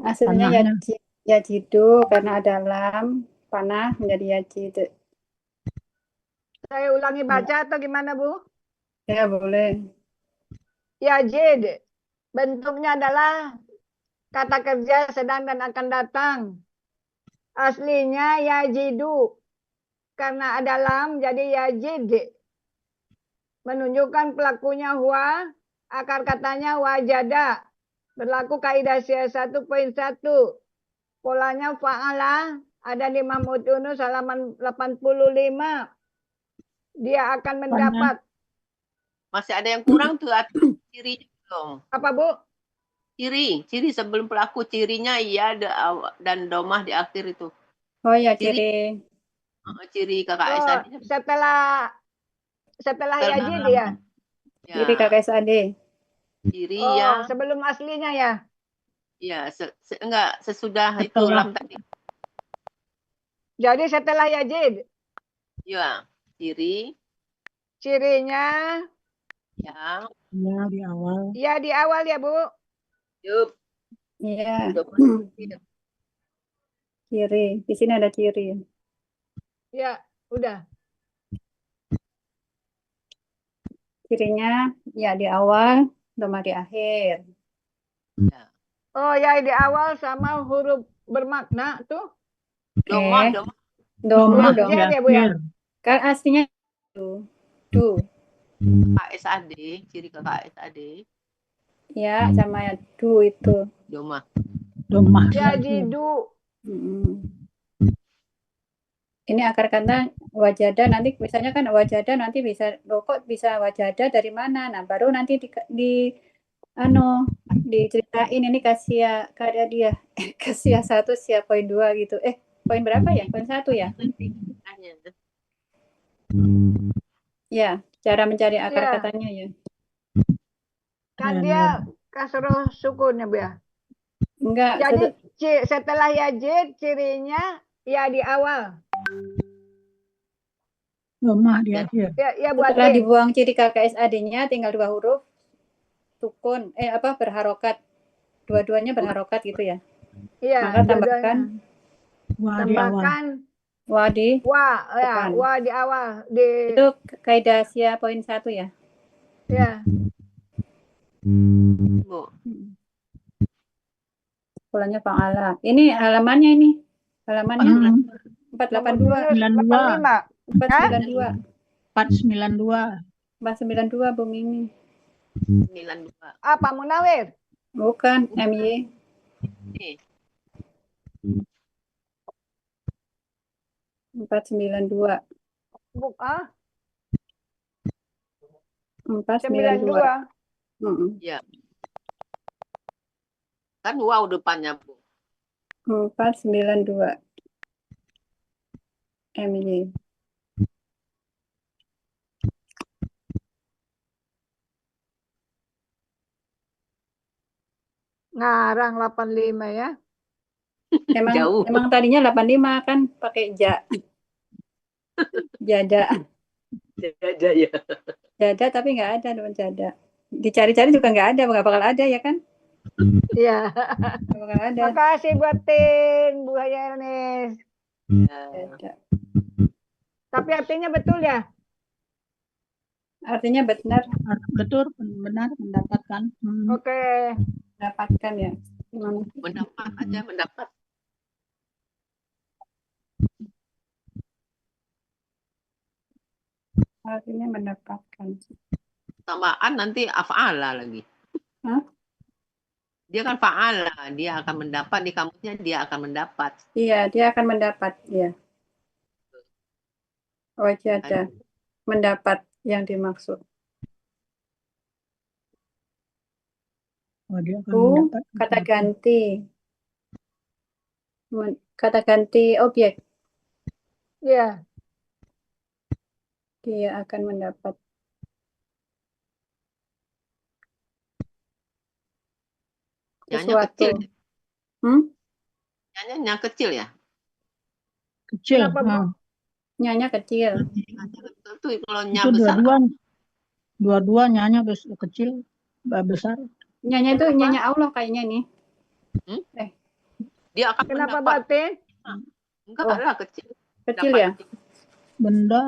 aslinya Panahnya. yajidu karena ada lam, panah menjadi yajid. Saya ulangi baca atau gimana Bu? Ya boleh. Yajid. Bentuknya adalah kata kerja sedang dan akan datang. Aslinya yajidu. Karena ada lam jadi yajid. Menunjukkan pelakunya huwa, akar katanya wajada. Berlaku kaidah sia 1.1. Polanya fa'ala ada di Mahmud Yunus halaman 85. Dia akan mendapat. Masih ada yang kurang tuh ciri belum. Apa Bu? Ciri sebelum pelaku, cirinya iya dan domah di akhir itu. Oh ya, Ciri kakak Oh, Aisyah. setelah yajid ya. Ciri kakak sade. Ciri Oh, ya. sebelum aslinya ya. Ya, enggak sesudah itu Setelah. lam tadi. Jadi setelah yajid. Ya, Cirinya ya. Ya di awal. ya di awal ya Bu. Yup. Iya. Domah. Ciri. Di sini ada ciri. Ya, udah. Cirinya ya di awal, Doma di akhir. Ya. Oh ya, di awal sama huruf bermakna tuh. Doma, Eh, doma. doma Doma dong. di Ya, Bu ya. akhir. Kan aslinya du. KSAD, ciri ke KSAD. Ya, sama du itu. Doma. Doma di Ya, akhir. jidu. Ini akar kata wajada, nanti misalnya kan wajada nanti bisa loh kok bisa wajada dari mana? Nah, baru nanti diceritain ini kasih dia kasih 1 siap poin 2 gitu. Poin berapa ya? Poin 1 ya? Ya, cara mencari akar Ya. katanya ya. Kan Ya, dia kasroh sukun ya, Bu ya. Enggak, Jadi setelah yazid cirinya ya di awal. Doma di akhir. Ya Bu setelah Ate. dibuang ciri KKSAD-nya tinggal 2 huruf sukun berharokat. Dua-duanya berharokat gitu ya. Iya, Maka tambahkan Wa di awal. tambahkan wadi. wa ya, Depan. wa di awal di Itu kaidah sia poin 1 ya. ya. Bu. Polanya fa'ala. Ini halamannya ini. Halamannya 482. 92. 45. 492. 492. 492 Bu Mimi. 92. Apa Munawir? Bukan MY. Nih, 492. Buk ah, 492. 92. ya. Kan wow depannya, Bu. 492. MY. Ngarang 85 ya. Jauh. Emang tadinya 85 kan pakai ja. Jada. Aja ya. Jada tapi nggak ada teman jada. Dicari-cari juga nggak bakal ada ya kan? Iya. Nggak bakal ada. Makasih buat Tin, Bu Ernest. Jada. Tapi artinya betul ya? Artinya benar Betul, benar mendapatkan. Oke. mendapatkan ya. Gimana? Mendapat aja, mendapat. Artinya mendapatkan. Tambahan nanti af'ala lagi. Hah? Dia kan fa'ala, dia akan mendapat di kamusnya, dia akan mendapat. Iya, dia akan mendapat ya. Wajada. Mendapat yang dimaksud. Oh, dia akan Bu, mendapat. kata ganti. Kata ganti objek. Iya. Dia akan mendapat. Nyanya Sesuatu. kecil. Nyanya kecil ya? Kecil. Kenapa, Bu? Nyanya kecil. Itu kalau nya Itu besar. dua-dua nyanya kecil, besar. Nyanya itu Kenapa? nyanya Allah kayaknya nih. Dia akan Kenapa mendapat. Batin? Enggak Oh. lah kecil. Kecil Dapat. ya? Benda.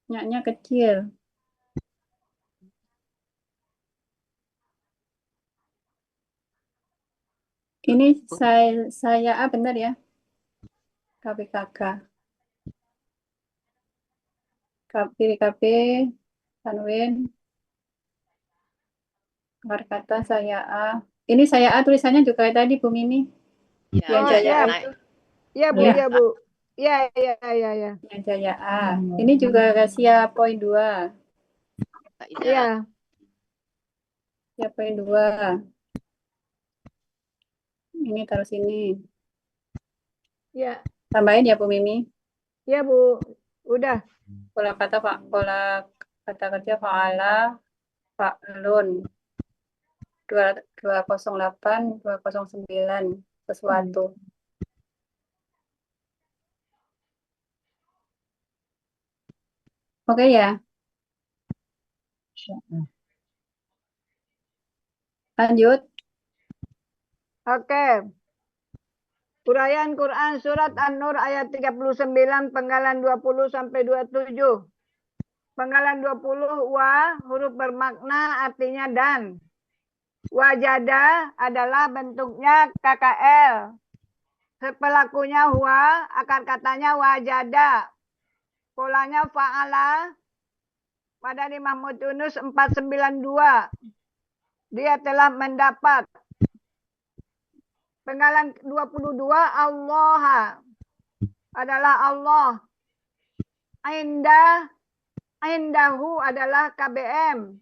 Nyanya kecil. Ini saya benar ya? KPKK. KP, Tanwin. Akar kata saya A. Ini saya A tulisannya juga kayak tadi Bu Mimi. Ya, Yang Oh, Jaya iya. A naik. itu. Iya, Bu, Iya. iya, Bu. Iya. Yang Jaya A. Ini juga rahasia poin 2. Iya. Ya poin 2. Ini taruh sini. Iya. Tambahin ya Bu Mimi. Iya, Bu. Udah. Pola kata kerja fa'ala fa'lun 208 209 sesuatu. Oke ya. Lanjut. Oke. Uraian Quran Surat An-Nur ayat 39 penggalan 20 sampai 27. Penggalan 20 wa huruf bermakna artinya dan. Wajada adalah bentuknya KKL. Pelakunya huwa, akar katanya wajada. Polanya fa'ala. Pada di Mahmud Yunus 492. Dia telah mendapat. Penggalan 22 Allah adalah Allah. Indahu adalah KBM.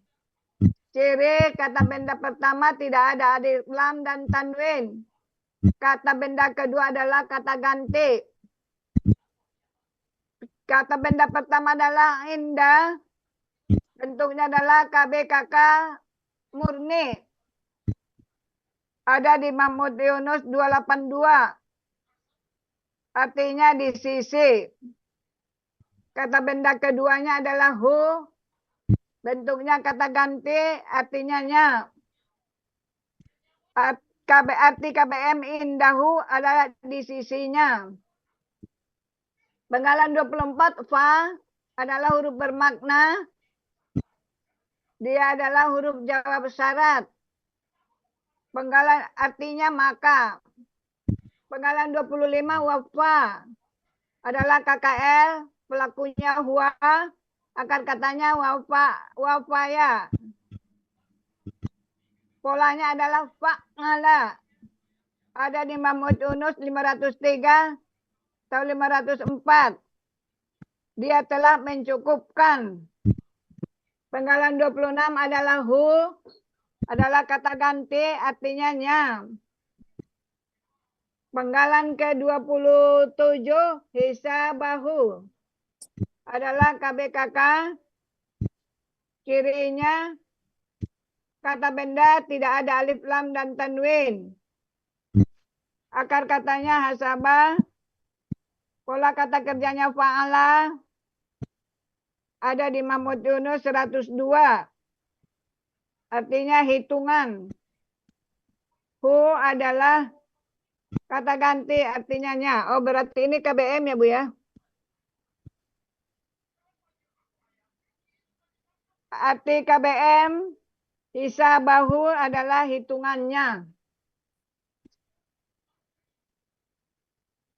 Ciri kata benda pertama tidak ada alif lam dan tanwin. Kata benda kedua adalah kata ganti. Kata benda pertama adalah indah. Bentuknya adalah KBKK murni. Ada di Mahmud Yunus 282. Artinya di sisi. Kata benda keduanya adalah hu. Bentuknya kata ganti, artinya nya. Arti KBM indahu adalah di sisinya. Penggalan 24 fa adalah huruf bermakna. Dia adalah huruf jawab syarat. Penggalan artinya maka. Penggalan 25 wafa adalah KKL. Pelakunya huwa. Akar katanya wafaya. Polanya adalah fa'ala. Ada di Mahmud Yunus 503 atau 504. Dia telah mencukupkan. Penggalan 26 adalah hu. Adalah kata ganti artinya nya. Penggalan ke-27 hisabahu. Adalah KBKK. Cirinya kata benda tidak ada alif lam dan tanwin. Akar katanya hasabah. Pola kata kerjanya fa'ala. Ada di Mahmud Yunus 102. Artinya hitungan. Hu adalah kata ganti artinya nya. Oh berarti ini KBM ya Bu ya. Arti KBM hisabahu adalah hitungannya.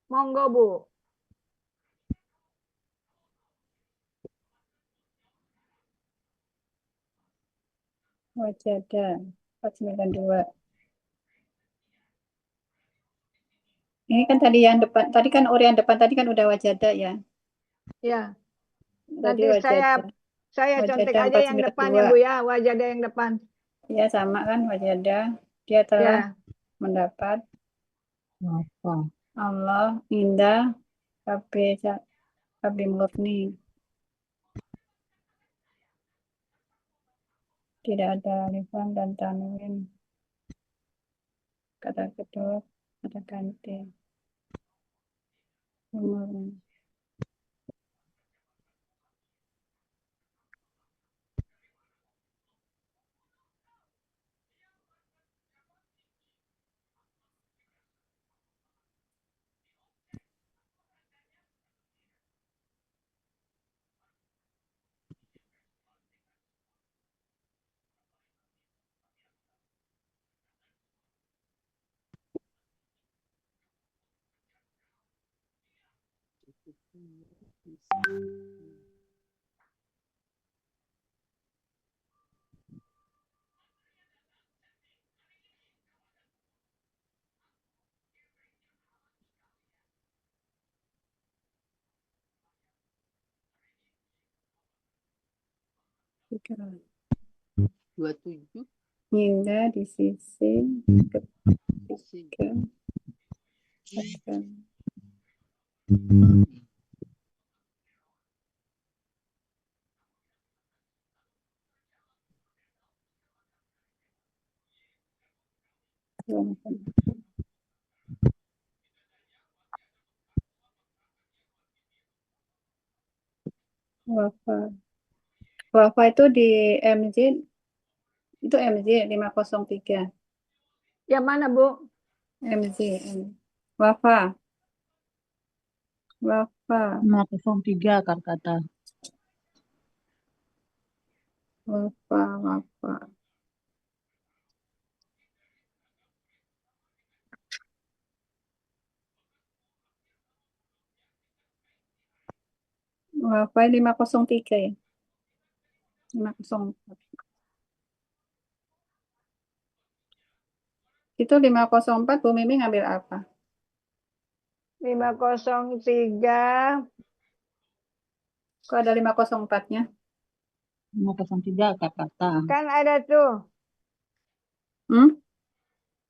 Monggo Bu. Wajada 492. Ini kan tadi yang depan, tadi kan orian depan tadi kan udah wajada ya. Ya. Tadi Nanti wajada. saya Wajada contek aja yang 492. depan ya Bu ya. Wajada yang depan. Ya sama kan wajada. Dia telah Ya. mendapat Apa? Allah indah KB murni. Tidak ada alif lam dan tanwin. Kata kedua, kata ganti. Umur. Tiga. 27. Hingga di sisi ketiga. Akan. Wafa. Wafa itu di MJ, itu MJ 503. Yang mana Bu? MJ. Wafa. Wafa. 503 akar kata. Wafa, wafa. Wafa 503 ya. 504. Itu 504 Bu Mimi ngambil apa? 503. Kok ada 504-nya? 503 kata-kata. Kan ada tuh. Hmm?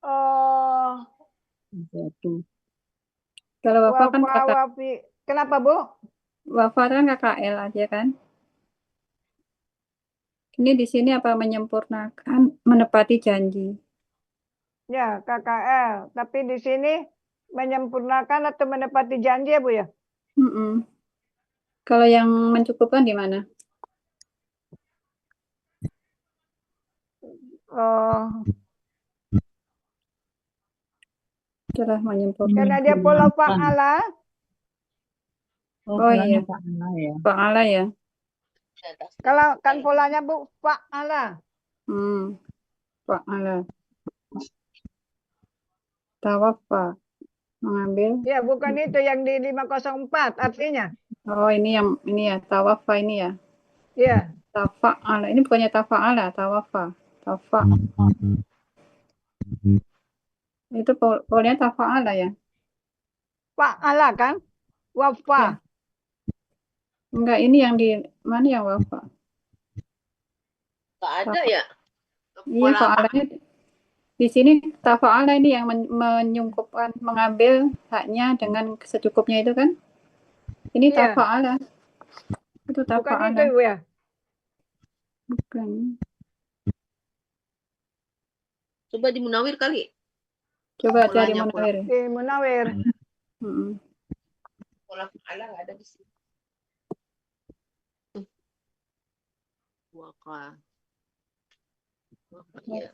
Oh, Satu. Kalau wafa kan wafa, wafi. Kenapa, Bu? wafa kan KKL aja kan? Ini di sini apa menyempurnakan, menepati janji? Ya, KKL. Tapi di sini menyempurnakan atau menepati janji ya, Bu ya? Mm-mm. Kalau yang mencukupkan di mana? Oh, Telah menyempurnakan. karena dia pola fa'ala. Oh, Oh polanya iya, fa'ala ya. fa'ala ya. Kalau kan polanya, Bu, fa'ala. Fa'ala. Tawafa. Mengambil. Ya, bukan itu yang di 504 artinya. Oh ini ya, tawafa ini ya. Ya, Tafa'ala. Ini bukannya tafa'ala, tawafa. Tafa. Itu polnya tafa'ala ya? fa'ala kan? Wafa. Ya. Enggak, ini yang di mana yang wafa? Nggak ada ya? Iya, Pola fa'alanya di sini tafa'ala ini yang menyungkupkan, mengambil haknya dengan secukupnya itu kan? Ini Iya. tafa'ala. Itu Bukan itu, tafa'ala. Bu ya? Bukan. Coba di Munawir kali. Coba cari Polanya Munawir. Di Munawir. Mm-mm. Pola fa'ala nggak ada di sini. Waka. Iya.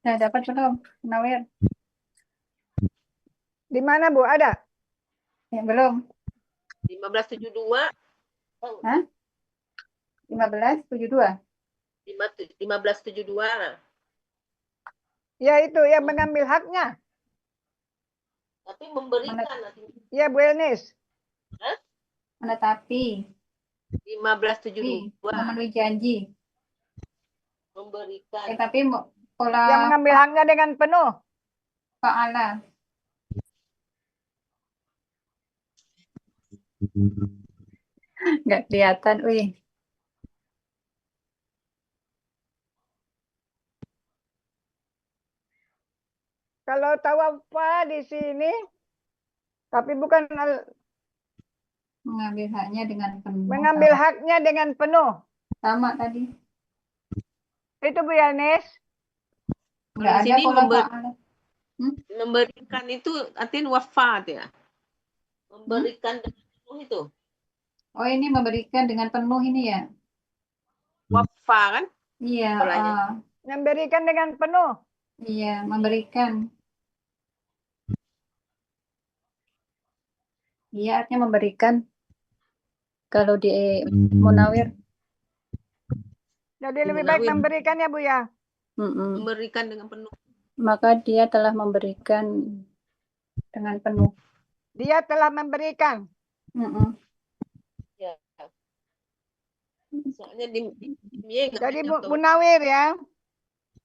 Nah, dapat belum Munawir? Di mana, Bu? Ada? Ya, belum. 1572. Hah? 1572. 1572. Ya, itu yang mengambil haknya. Tapi memberikan nanti. Ya, Bu Elnis. Menetapi. 1572. Memenuhi janji. Memberikan. Tapi Yang pola mengambil haknya dengan penuh. fa'ala. Nggak kelihatan, wih. Kalau tawafa di sini, tapi bukan Mengambil haknya dengan penuh. mengambil haknya dengan penuh. Sama tadi. Itu Bu Elnis. Nggak Di ada sini pola fa'ala. memberikan itu artinya wafat ya. Memberikan dengan penuh itu. Oh, ini memberikan dengan penuh ini ya? Wafa kan? Iya. Polanya. Memberikan dengan penuh. Iya, memberikan. Iya, artinya memberikan. Kalau di Munawir. Jadi lebih baik memberikan ya Bu ya. Memberikan dengan penuh. Maka dia telah memberikan dengan penuh. Dia telah memberikan. Ya. Soalnya di Jadi Munawir ya.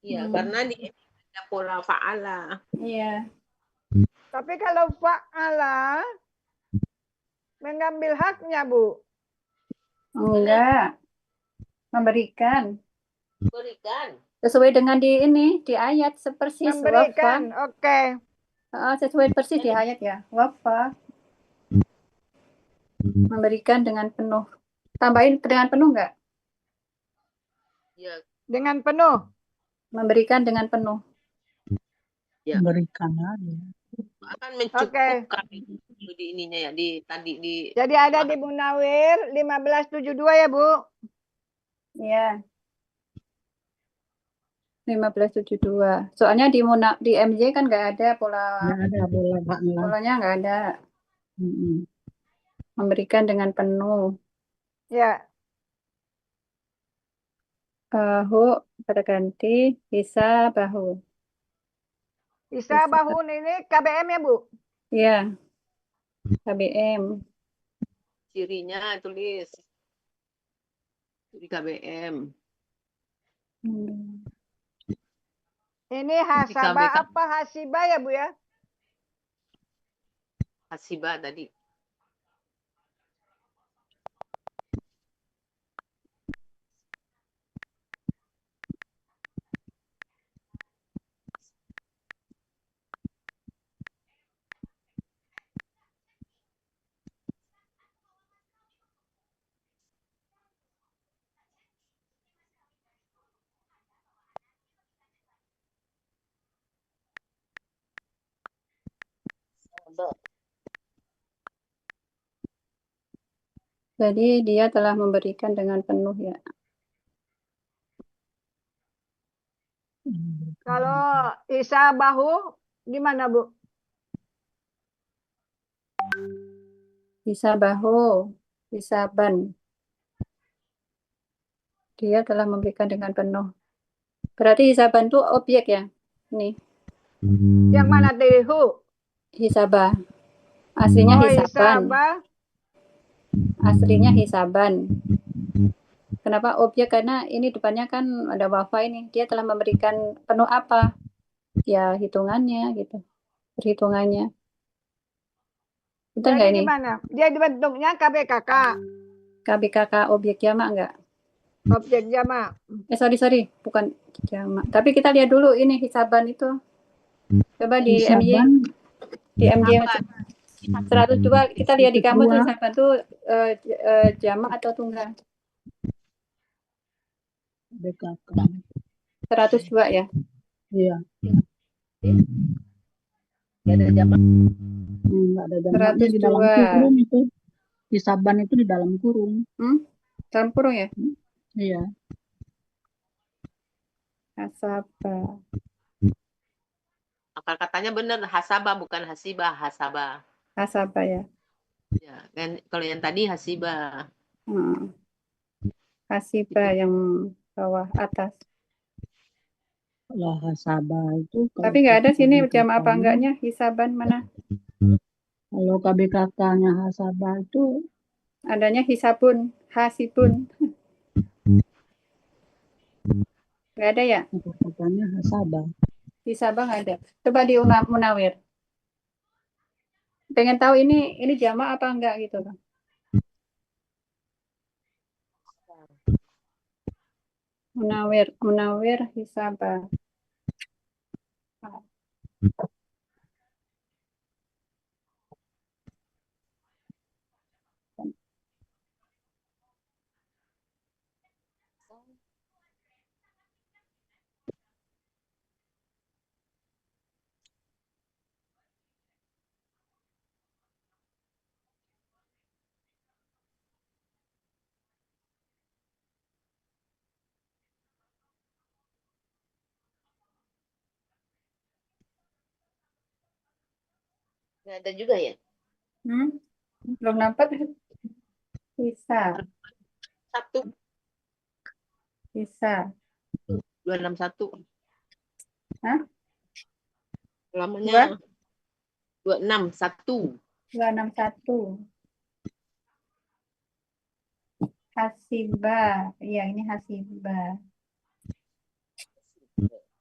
Iya, karena di ada pola fa'ala. Iya. Tapi kalau fa'ala mengambil haknya, Bu. Enggak. Memberikan. Berikan. Sesuai dengan di ini, di ayat sepersis wafa. Memberikan, oke. Sesuai persis di ayat ya. Wafa. Memberikan dengan penuh. Tambahin dengan penuh nggak? Ya, Dengan penuh. Memberikan dengan penuh. Ya. Berikan aja. akan mencukupkan di ininya ya, di tadi di. Jadi ada di Munawir 1572 ya, Bu? Iya. 1572. Soalnya di MJ kan nggak ada Nggak ada bola Pak lah. polanya nggak ada. Mm-mm. Memberikan dengan penuh. Ya. Bahu pada ganti bisa bahu. Bisa bahu ini KBM ya, Bu? Iya. KBM. Cirinya tulis. Ciri KBM. Ini hasabah apa hasibah ya, Bu ya? Hasibah tadi. Jadi dia telah memberikan dengan penuh ya. Kalau Isa bahu gimana, Bu? Bisa bahu, bisa ban. Dia telah memberikan dengan penuh. Berarti hisaban itu objek ya? Nih. Yang mana tihu? Hisabah. Aslinya Oh, hisaban. hisabah. Aslinya hisaban. Kenapa objek? Karena ini depannya kan ada wafa ini. Dia telah memberikan penuh apa? Ya hitungannya gitu. Perhitungannya. Betul nggak Jadi ini? gimana? Dia dibentuknya KBKK. KBKK objek jamak nggak? Objek jamak. Sorry. Bukan jamak. Tapi kita lihat dulu ini hisaban itu. Coba di Hisaban. MJ. Di MJ 102 kita lihat di kamus tuh hisaban itu jamak atau tunggal? BKK. 102 ya? Iya. Nggak ada jamak. Nggak ada jamaknya di dalam 102. kurung itu. Hisaban itu di dalam kurung. Dalam kurung ya? Iya. Hasabah. Akal katanya benar, hasabah bukan hasibah, hasabah. Hasabah ya. Ya, kan kalau yang tadi hasibah. Hasibah yang bawah atas. Kalau hasabah itu. Tapi nggak ada sini jamak apa enggaknya hisaban mana? Kalau KBKK-nya hasabah itu adanya hisabun, hasibun. Nggak ada ya? KBKK-nya hasabah. Hisabah nggak ada. Coba di Munawir. Pengen tahu ini jamak apa enggak gitu kan? Munawir hisabah. Nggak ada juga ya? Belum nampak? Bisa. 261. Hah? Lamanya 261. 261. Hasibah. Iya, ini hasibah.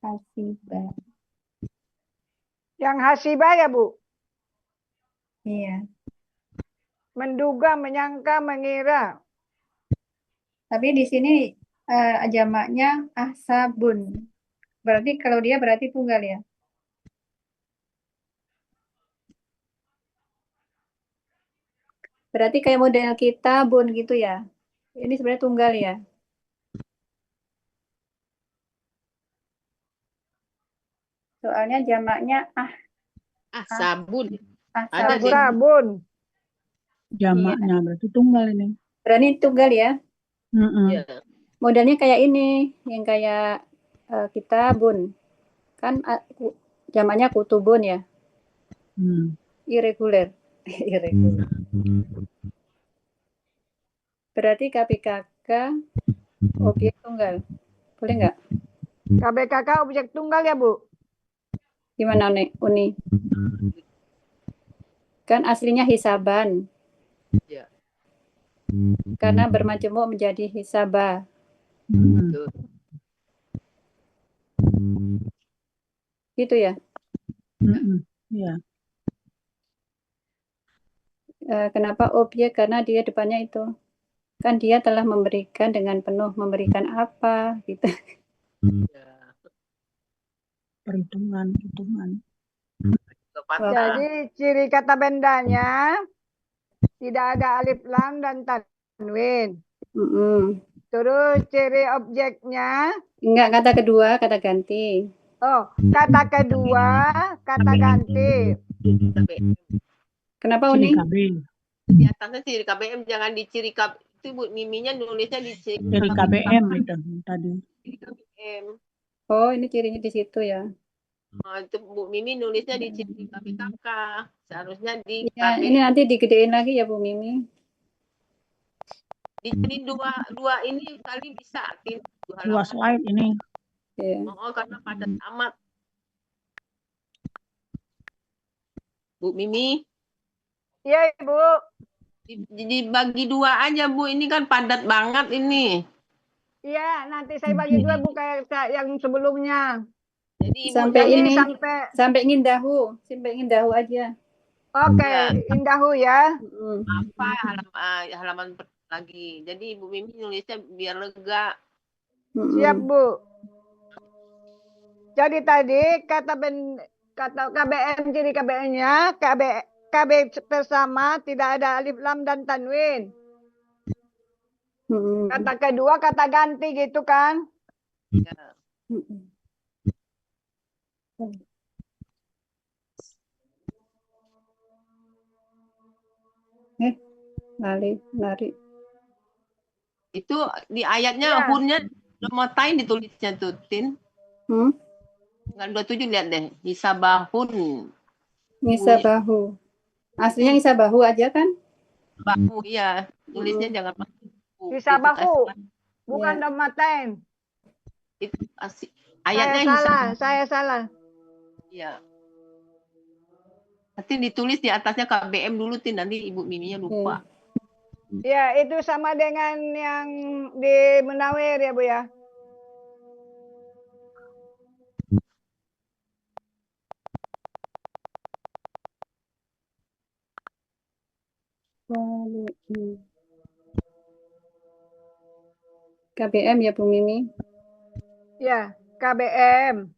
Hasibah. Yang hasibah ya, Bu? Iya. Menduga, menyangka, mengira. Tapi di sini jamaknya ahsabun. Berarti kalau dia berarti tunggal ya. Berarti kayak model kita bun gitu ya. Ini sebenarnya tunggal ya. Soalnya jamaknya Sabun. Ada ahsabun. sih. Sabun. Jamaknya berarti tunggal ini. Berarti tunggal ya. Mm-mm. Iya. Modelnya kayak ini, yang kayak kita bun. Kan jamaknya kutubun ya. Irregular. Irregular. Berarti KPKK objek tunggal. Boleh nggak? KBKK objek tunggal ya, Bu? Gimana Uni? Kan aslinya hisaban. Iya. Karena bermajemuk menjadi hisabah. Betul. Gitu ya. Iya. Kenapa objek? Karena dia depannya itu. Kan dia telah memberikan dengan penuh. Memberikan apa? Gitu. Iya. Perhitungan. Kepatah. Jadi ciri kata bendanya tidak ada alif lam dan tanwin. Terus ciri objeknya, Enggak, kata kedua, kata ganti. kata kedua, kata ganti. Kenapa Ciri Uni? KB. Di atasnya ciri KBM, jangan di ciri KB. Itu Bu Miminya nulisnya di ciri Ciri KBM itu tadi. Ciri KBM. Oh, ini cirinya di situ ya. Itu Bu Mimi nulisnya di ciri KBKK. Seharusnya di Ya, KB. ini nanti digedein lagi ya Bu Mimi. Di ciri dua ini kali bisa. Dua slide ini. Ya. Karena padat amat. Bu Mimi. Iya, Ibu. Dibagi dua aja Bu, ini kan padat banget ini. Iya, nanti saya bagi dua, Bu, kayak yang sebelumnya. Jadi Ibu Sampai ini, sampai sampai ingin dahu aja. Oke, Ya. Indahu ya. Apa halaman lagi. Jadi Ibu Mimi nulisnya biar lega. Siap, Bu. Jadi tadi kata KBM, ciri KBM-nya KB bersama tidak ada alif lam dan tanwin. Kata kedua kata ganti gitu kan? Ya. Lari. Itu di ayatnya hunnya lemotain ditulisnya tuh, Tin. Tanggal 27 lihat deh, hisabahun. Hisabahu. Aslinya hisabahu aja kan? Bahu, iya. Tulisnya jangan pakai Hisabahu. Bukan lemotain. Itu ayatnya Saya salah. Iya. Nanti ditulis di atasnya KBM dulu, Tin. Nanti Ibu Miminya lupa. Ya, itu sama dengan yang di Munawir ya, Bu ya. KBM ya Bu Mimi? Ya, KBM.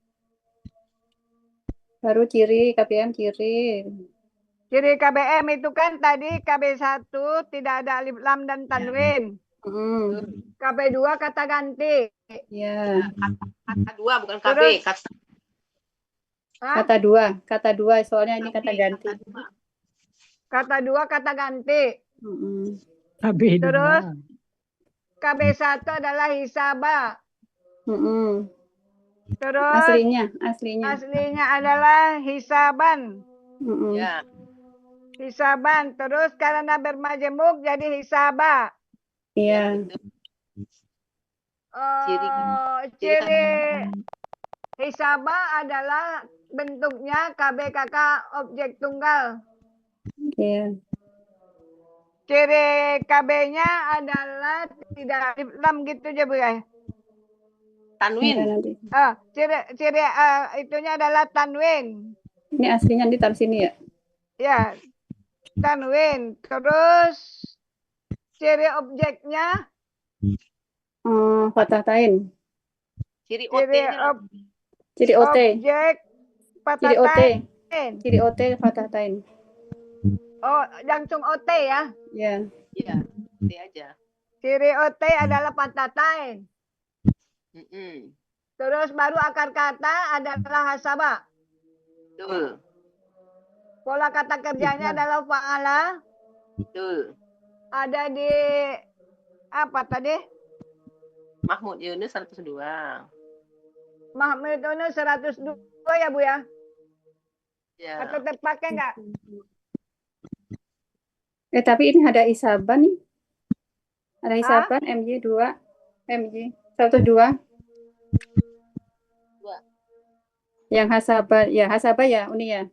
Baru ciri, KBM ciri. Ciri KBM itu kan tadi KB1 tidak ada alif lam dan tanwin. KB2 kata ganti. Ya. Kata dua bukan KB. Kata dua, soalnya ini kata ganti. Kata dua kata ganti. KB2. Terus KB1 adalah hisaba. Terus aslinya adalah hisaban. Ya. Hisaban. Terus karena bermajemuk jadi hisaba. Iya. Ciri hisaba adalah bentuknya KBKK objek tunggal. Iya. Ciri KB-nya adalah tidak alif lam gitu aja Bu ya. Tanwin. Ciri itunya adalah tanwin. Ini aslinya ditaruh sini ya? Ya, tanwin. Terus ciri objeknya Fathah tain. Ciri Ciri OT-nya lah. Ciri OT. objek Ciri patah OT. tain. Ciri OT fathah tain. Oh, langsung OT ya. Ya. Iya, OT aja. Ciri OT adalah patah tain. Mm-mm. Terus baru akar kata adalah hasaba. Betul, Pola kata kerjanya adalah fa'ala. betul. Ada di apa tadi? Mahmud Yunus 102. Mahmud Yunus 102 ya Bu ya? Ya. Atau terpakai nggak? Tapi ini ada isaban nih. Ada isaban MJ 2. MJ 102. Dua. Yang hasabah ya, Uni ya.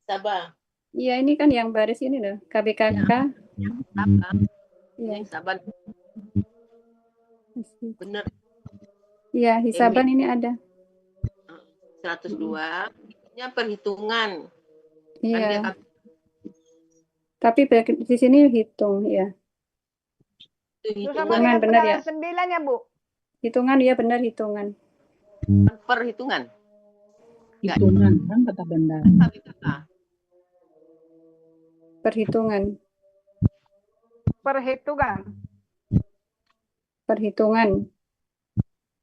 Sabah. Iya, ini kan yang baris ini loh, KBKK. Sabah. Iya. Yang Sabah bener. Iya, hisaban ini ada. 102. Nya perhitungan. Kan dia Iya. kata Tapi di sini hitung ya. Itu sama hitungan, dengan benar ya. penggalan 9 ya Bu? Hitungan ya, benar hitungan. perhitungan. Hitungan kan kata benda. KBKK. Perhitungan. Perhitungan. Perhitungan.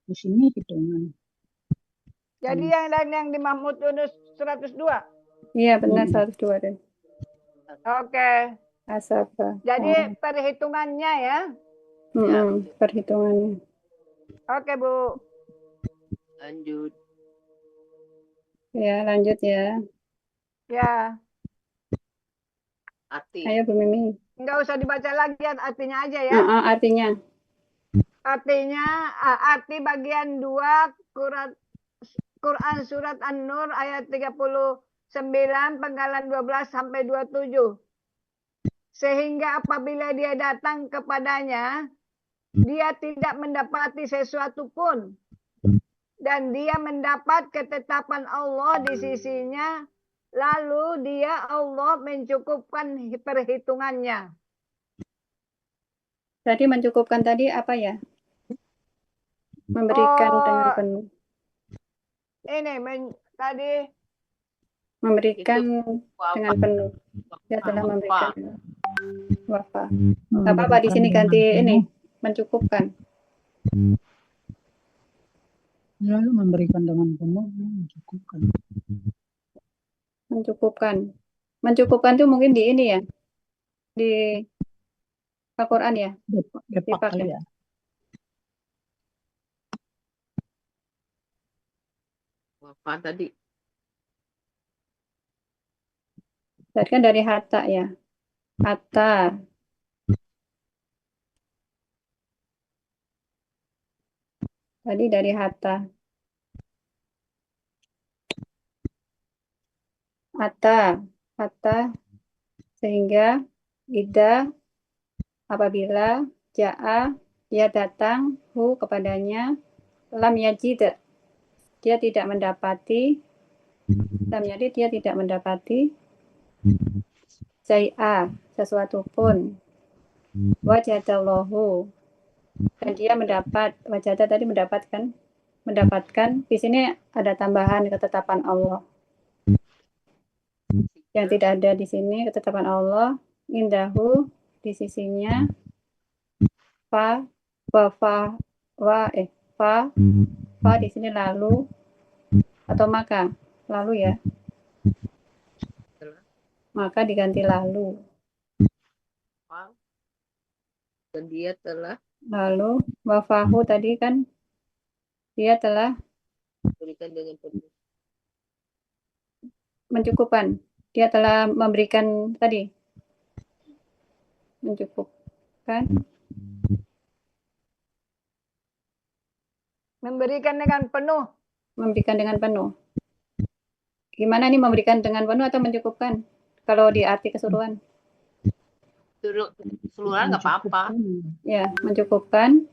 Di sini hitungan. Jadi yang di Mahmud Yunus 102. Iya, benar 102 deh. Oke. Hasabah. Jadi perhitungannya ya. Perhitungannya. Oke Bu. Lanjut. Ya, lanjut ya. Ya. Arti. Ayo Bu Mimi. Nggak usah dibaca lagi artinya aja ya. Artinya. Artinya arti bagian 2 Quran surat An-Nur ayat 39 penggalan 12 sampai 27. Sehingga apabila dia datang kepadanya, dia tidak mendapati sesuatu pun. Dan dia mendapat ketetapan Allah di sisinya, lalu dia Allah mencukupkan perhitungannya. Tadi mencukupkan tadi apa ya? Memberikan dengan penuh. Ini tadi Memberikan Itu dengan penuh. Dia telah memberikan wafa. Memberikan Apa di sini ganti dengan ini penuh. mencukupkan. Ya, memberikan dengan penuh, mencukupkan. Mencukupkan. Mencukupkan itu mungkin di ini ya. Di Al-Quran ya. Depak kali ya. Apa tadi? Tadi kan dari hatta ya. Hatta. Tadi dari hatta. Hatta. Sehingga ida apabila ja'a dia datang hu kepadanya lam yajid dia tidak mendapati syai'a sesuatu pun wajadallahu dan dia mendapatkan di sini ada tambahan ketetapan Allah yang tidak ada di sini ketetapan Allah indahu di sisinya fa di sini lalu atau maka lalu ya maka diganti lalu dan dia telah lalu wafahu tadi kan dia telah berikan dengan penuh mencukupkan dia telah memberikan tadi mencukupkan memberikan dengan penuh. Gimana nih memberikan dengan penuh atau mencukupkan? Kalau di arti keseluruhan. Keseluruhan nggak apa-apa. Ya, mencukupkan.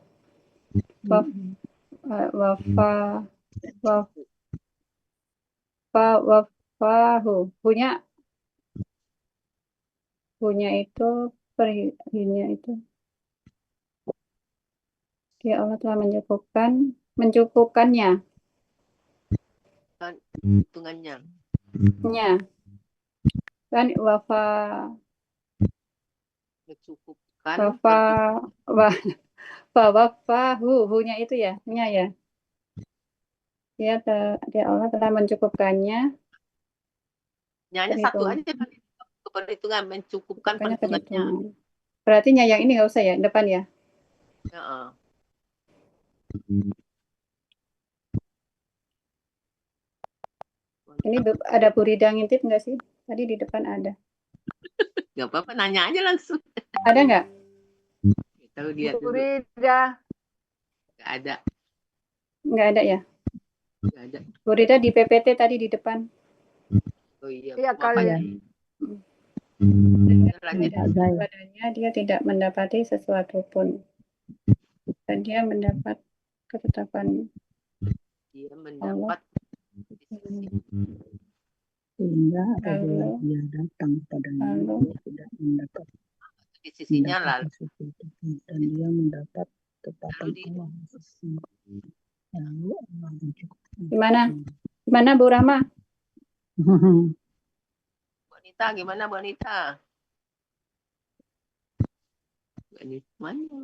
Wafahu. Punya itu perhinya itu. Dia Allah telah mencukupkannya. Hitungannya. Nya. Kan wafa Mencukupkan. wafa wafahu hu-nya itu ya, nya ya. Dia Allah telah mencukupkannya. Nyanya satu Perhitungan. aja perhitungan, mencukupkan Pokoknya perhitungannya. perhitungan. Berarti nya yang ini nggak usah ya, depan ya. Heeh. Ini ada Burida ngintip nggak sih? Tadi di depan ada. Gak apa-apa, nanya aja langsung. Ada nggak? Tahu dia dulu. Burida. Gak ada. Nggak ada ya? Gak ada. Burida di PPT tadi di depan. Oh iya. Iya Maaf, kali ya. ya. Lanjut. Ada ya. Padanya dia tidak mendapati sesuatu pun. Dan dia mendapat ketetapan Dia mendapat Sehingga apabila Lalu- dia datang padanya, lalu- dia tidak mendapat di sisinya lah. sesuatu pun. Dan dia mendapat ketetapan Lalu di- Allah di sisinya. Lalu Allah mencukupkan. Gimana? Gimana Bu Rama? Bu Anita, gimana Bu Anita? Bu Anita, mana?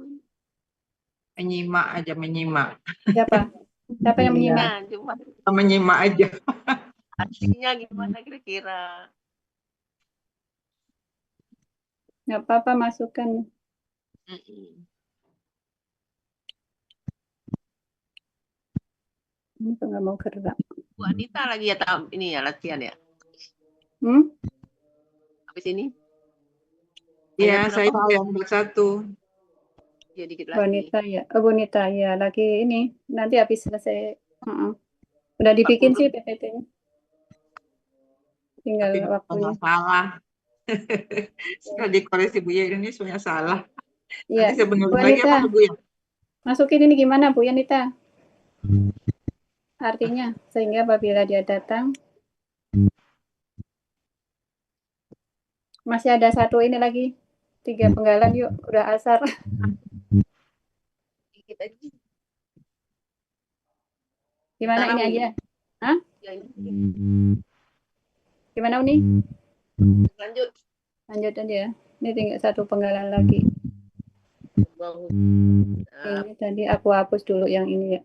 Menyimak aja, menyimak. Siapa? Siapa yang menyimak? Nah, cuma Menyimak aja. artinya gimana kira-kira? Nggak apa-apa, masukkan. Ini kok nggak mau gerak. Bu Anita lagi ya tahap ini ya latihan ya. Habis ini? Iya, Ayat saya berapa? yang satu. Ya dikit lagi. Wanita ya, wanita ya lagi ini nanti habis selesai. Udah dibikin 40. sih PPT-nya. Tinggal Tapi waktunya. salah. Sudah dikoreksi Bu ya, ini sebenarnya salah. Iya. Nanti saya benerin Bu lagi Anita, apa Bu ya? masukin ini gimana Bu Yanita? Artinya sehingga apabila dia datang masih ada satu ini lagi. 3 penggalan yuk, udah asar. Dikit aja. Gimana ini Tarawih. aja? Hah? Ya, ini. Gimana Uni? Lanjut. Lanjut aja. Ini tinggal 1 penggalan lagi. Ini tadi aku hapus dulu yang ini ya.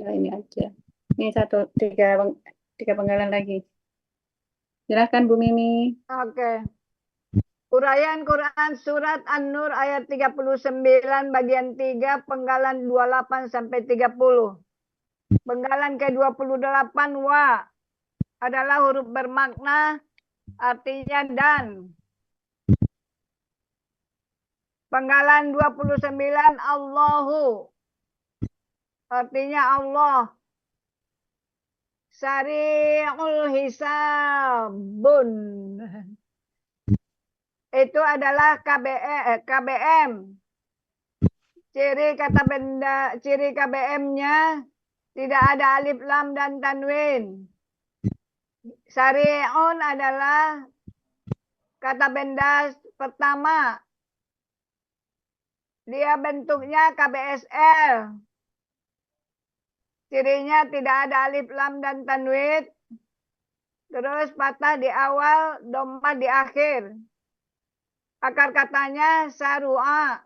Nah, ini aja. Ini 3 penggalan lagi. Silahkan Bu Mimi. Oke. Uraian Quran Surat An-Nur ayat 39 bagian 3 penggalan 28 sampai 30. Penggalan ke-28 wa adalah huruf bermakna artinya dan. Penggalan 29 Allahu artinya Allah. Syari'ul hisabun. Itu adalah KBM. Ciri kata benda, ciri KBM-nya tidak ada alif lam dan tanwin. Syari'un adalah kata benda pertama. Dia bentuknya KBSL. Cirinya tidak ada alif lam dan tanwin. Terus patah di awal, dhammah di akhir. Akar katanya sarua.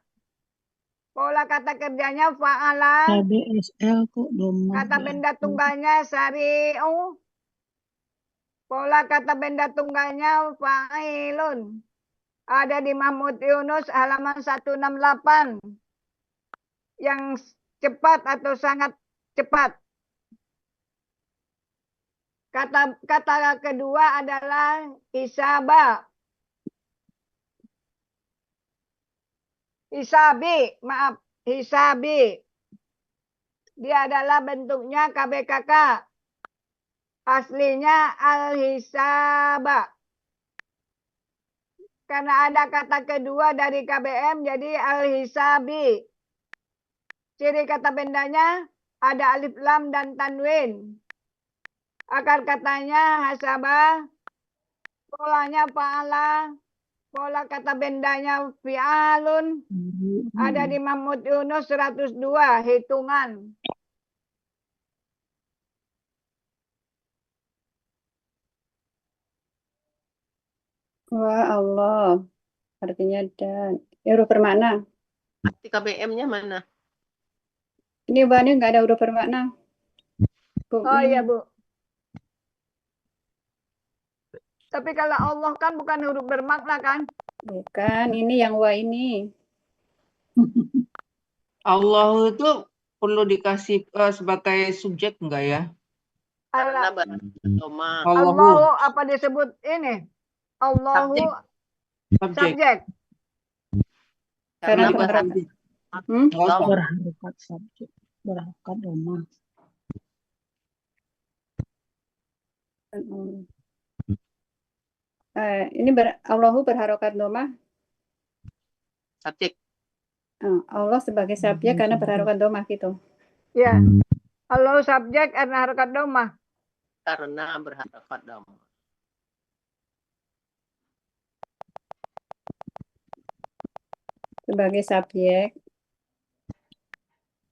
Pola kata kerjanya fa'ala. KBSL kok domah. Kata benda tunggalnya sari'u. Pola kata benda tunggalnya fa'ilun. Ada di Mahmud Yunus halaman 168. Yang cepat atau sangat cepat. Kata kedua adalah isaba. Hisabi. Dia adalah bentuknya KBKK. Aslinya al-hisaba. Karena ada kata kedua dari KBM jadi al-hisabi. Ciri kata bendanya ada alif lam dan tanwin. Akar katanya hasaba. Polanya fa'ala. Pola kata bendanya fi'alun. Ada di Mahmud Yunus 102. Hitungan. Wah, Allah. Artinya dan. Huruf bermakna. Arti KBM-nya mana? Ini bahannya nggak ada huruf bermakna. Bu, Oh ini. iya, Bu. Tapi kalau Allah kan bukan huruf bermakna kan? Bukan, ini yang wa ini. Allah itu perlu dikasih sebagai subjek enggak ya? Karena Allah, beraroma. Allahu apa disebut ini? Allahu Subjek. subjek. Karena Karena berharokat. Berharokat subjek. Berharokat doma. Ini Allahu berharokat doma. subjek. Allah sebagai subjek karena berharokat doma gitu. Ya. Allahu subjek karena harokat doma. Karena berharokat doma. Sebagai subjek.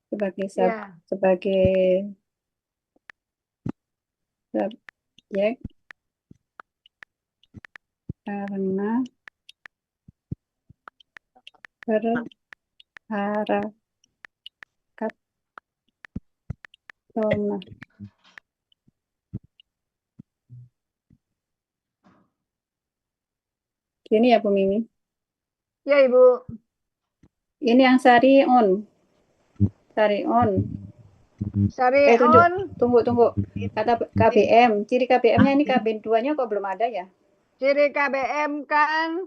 Sebagai Ya. sebagai subjek karena berharokat doma. Ini ya Bu Mimi. Ya Ibu. Ini yang sari'un. Sari'un. Sari'un. Tunggu. Kata KBM. Ciri KBM-nya ini KB2-nya kok belum ada ya? Ciri KBM kan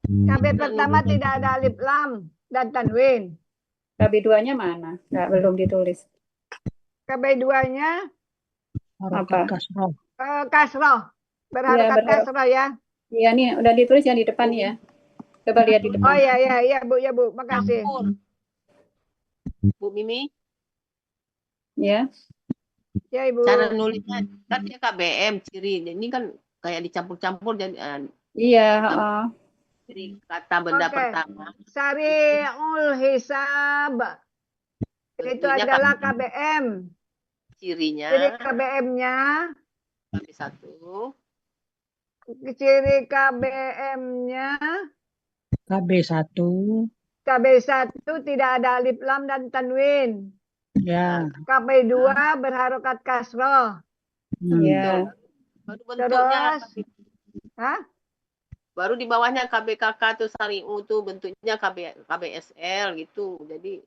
KB pertama tidak ada alif lam dan tanwin. KB2-nya mana? Belum ditulis. KB2-nya Harokat kasroh. kasroh. Berharokat kasroh ya. Iya nih udah ditulis yang di depan ya. Coba lihat di depan. Oh iya Bu, makasih. Bu Mimi, Ya. Ya Ibu. cara nulisnya kan dia KBM ciri. Ini kan kayak dicampur-campur jadi Iya, ciri kata benda pertama. Sari'ul hisab. Itu Bentuknya adalah KBM. Cirinya Ciri KBM-nya. KB1. Ciri KBM-nya. KB1. KB1 tidak ada alif lam dan tanwin. Ya. KB2 berharokat kasroh. Iya. Baru bentuknya. Hah? Baru di bawahnya KBKK tuh Sari'u tuh bentuknya KBSL gitu. Jadi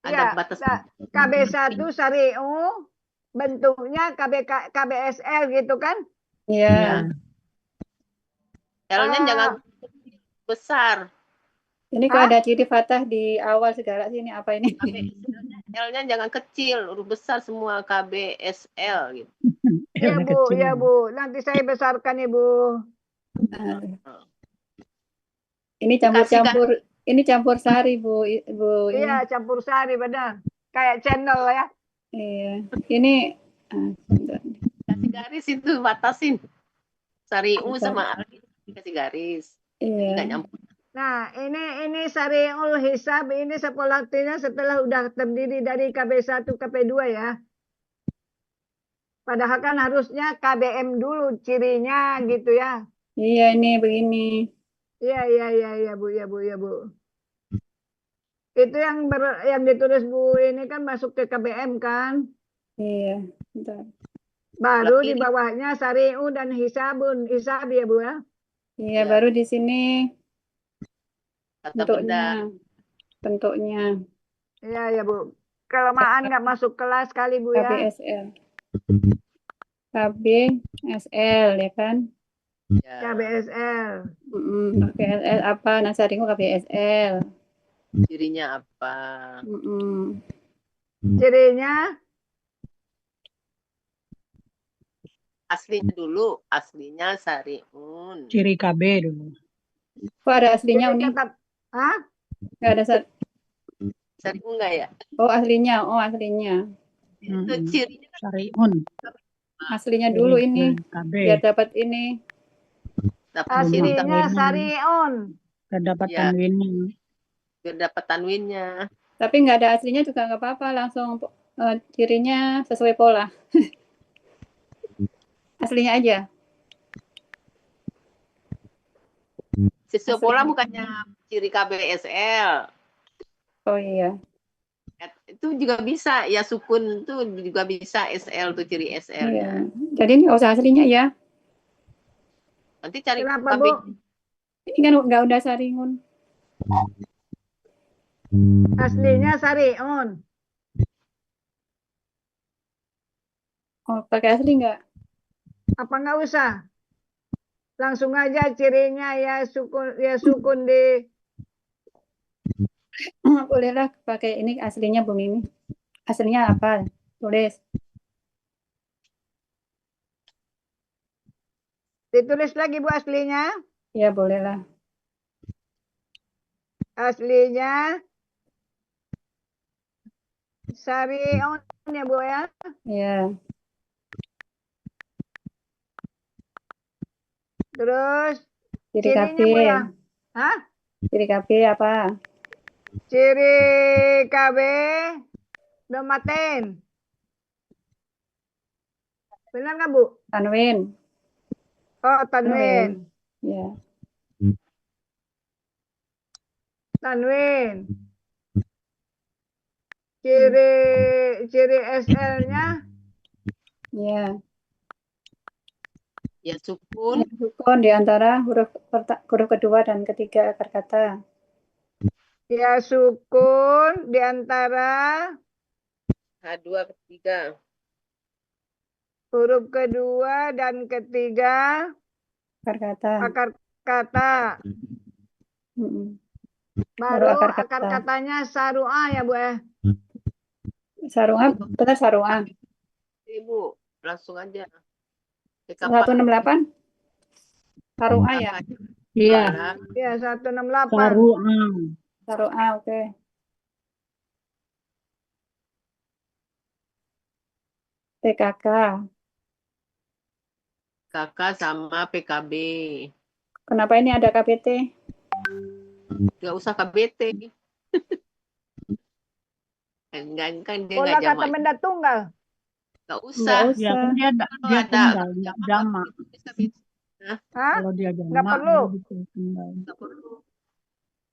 ada batas. KB1 Sari'u bentuknya KBSL gitu kan? Iya. L-nya jangan besar. Ini kalau ada ciri fathah di awal segala sini apa ini? L-nya jangan kecil, huruf besar semua KBSL gitu. Ya Bu, nanti saya besarkan Ibu. Ini campur sari Bu. Iya, campur sari benar. Kayak channel ya. Iya. Ini kasih garis itu batasin. Sari'u sama alif dikasih garis. Iya. Nah, ini Sari'ul hisab ini sekolahnya setelah udah terdiri dari KB1 KB2 ya. Padahal kan harusnya KBM dulu cirinya gitu ya. Iya, ini begini. Iya Bu. Itu yang ditulis Bu ini kan masuk ke KBM kan? Iya, bentar. Baru di bawahnya Sari'u dan hisabun. Hisab ya Bu ya? Iya, baru di sini bentuknya. Iya Bu. Kelamaan nggak masuk kelas kali Bu ya. KBSL ya kan? KBSL. KBSL apa? Nasari'u KBSL. Cirinya apa? Cirinya? Aslinya dulu, aslinya Sari'un. Ciri KB dulu. Kok ada aslinya nih? Hah? Nggak ada Sari'un nggak ya? Oh aslinya. Itu cirinya Sari'un. Aslinya dulu ini. KB. Biar dapat ini. dapat ciri Aslinya Tanwinnya. Sarion. Terdapat Ya. tanwinnya. biar dapat tanwinnya. Tapi nggak ada aslinya juga nggak apa-apa, langsung cirinya sesuai pola. Aslinya aja. Sesuai pola bukannya ciri KBSL. Oh iya. Itu juga bisa ya, sukun itu juga bisa SL tuh ciri Iya. SL-nya. Jadi nggak usah aslinya ya. Nanti cari Kenapa, KB. Bu? Ini kan nggak udah saringun. Aslinya Sarion. Oh, pakai asli nggak? Apa nggak usah? Langsung aja cirinya ya sukun di Bolehlah pakai ini aslinya Bu Mimi. Aslinya apa? Tulis. ditulis lagi Bu aslinya. Ya bolehlah. Aslinya Sarion ya Bu ya. Ya. Terus Ciri KB. cirinya Bu ya. Hah? Ciri KB apa? Ciri KB Domaten. Benar nggak Bu? Tanwin. Oh, Tanwin. Ya. Tanwin. Ciri SL-nya Ya. Ya sukun. Ya, sukun di antara huruf kedua dan ketiga akar kata. ya sukun di antara H2 ketiga. huruf kedua dan ketiga Akar kata. akar kata. Mm-mm. Baru akar akar kata. katanya sarua ya Bu ya. Sarunga, benar sarunga. Ibu, langsung aja. 168. Sarunga ya. Iya. Ya 168. Saruang. Sarunga, oke. PKK. KK sama PKB. Kenapa ini ada KBT? Nggak usah KBT. Enggak, kan dia Pola nggak kata jamak. benda tunggal. Nggak Nggak usah. Ya usah. kan dia Kalau dia ada tunggal, nggak jamak. Hah? Kalau dia Nggak jamak, perlu. dia bisa tunggal. Nggak perlu.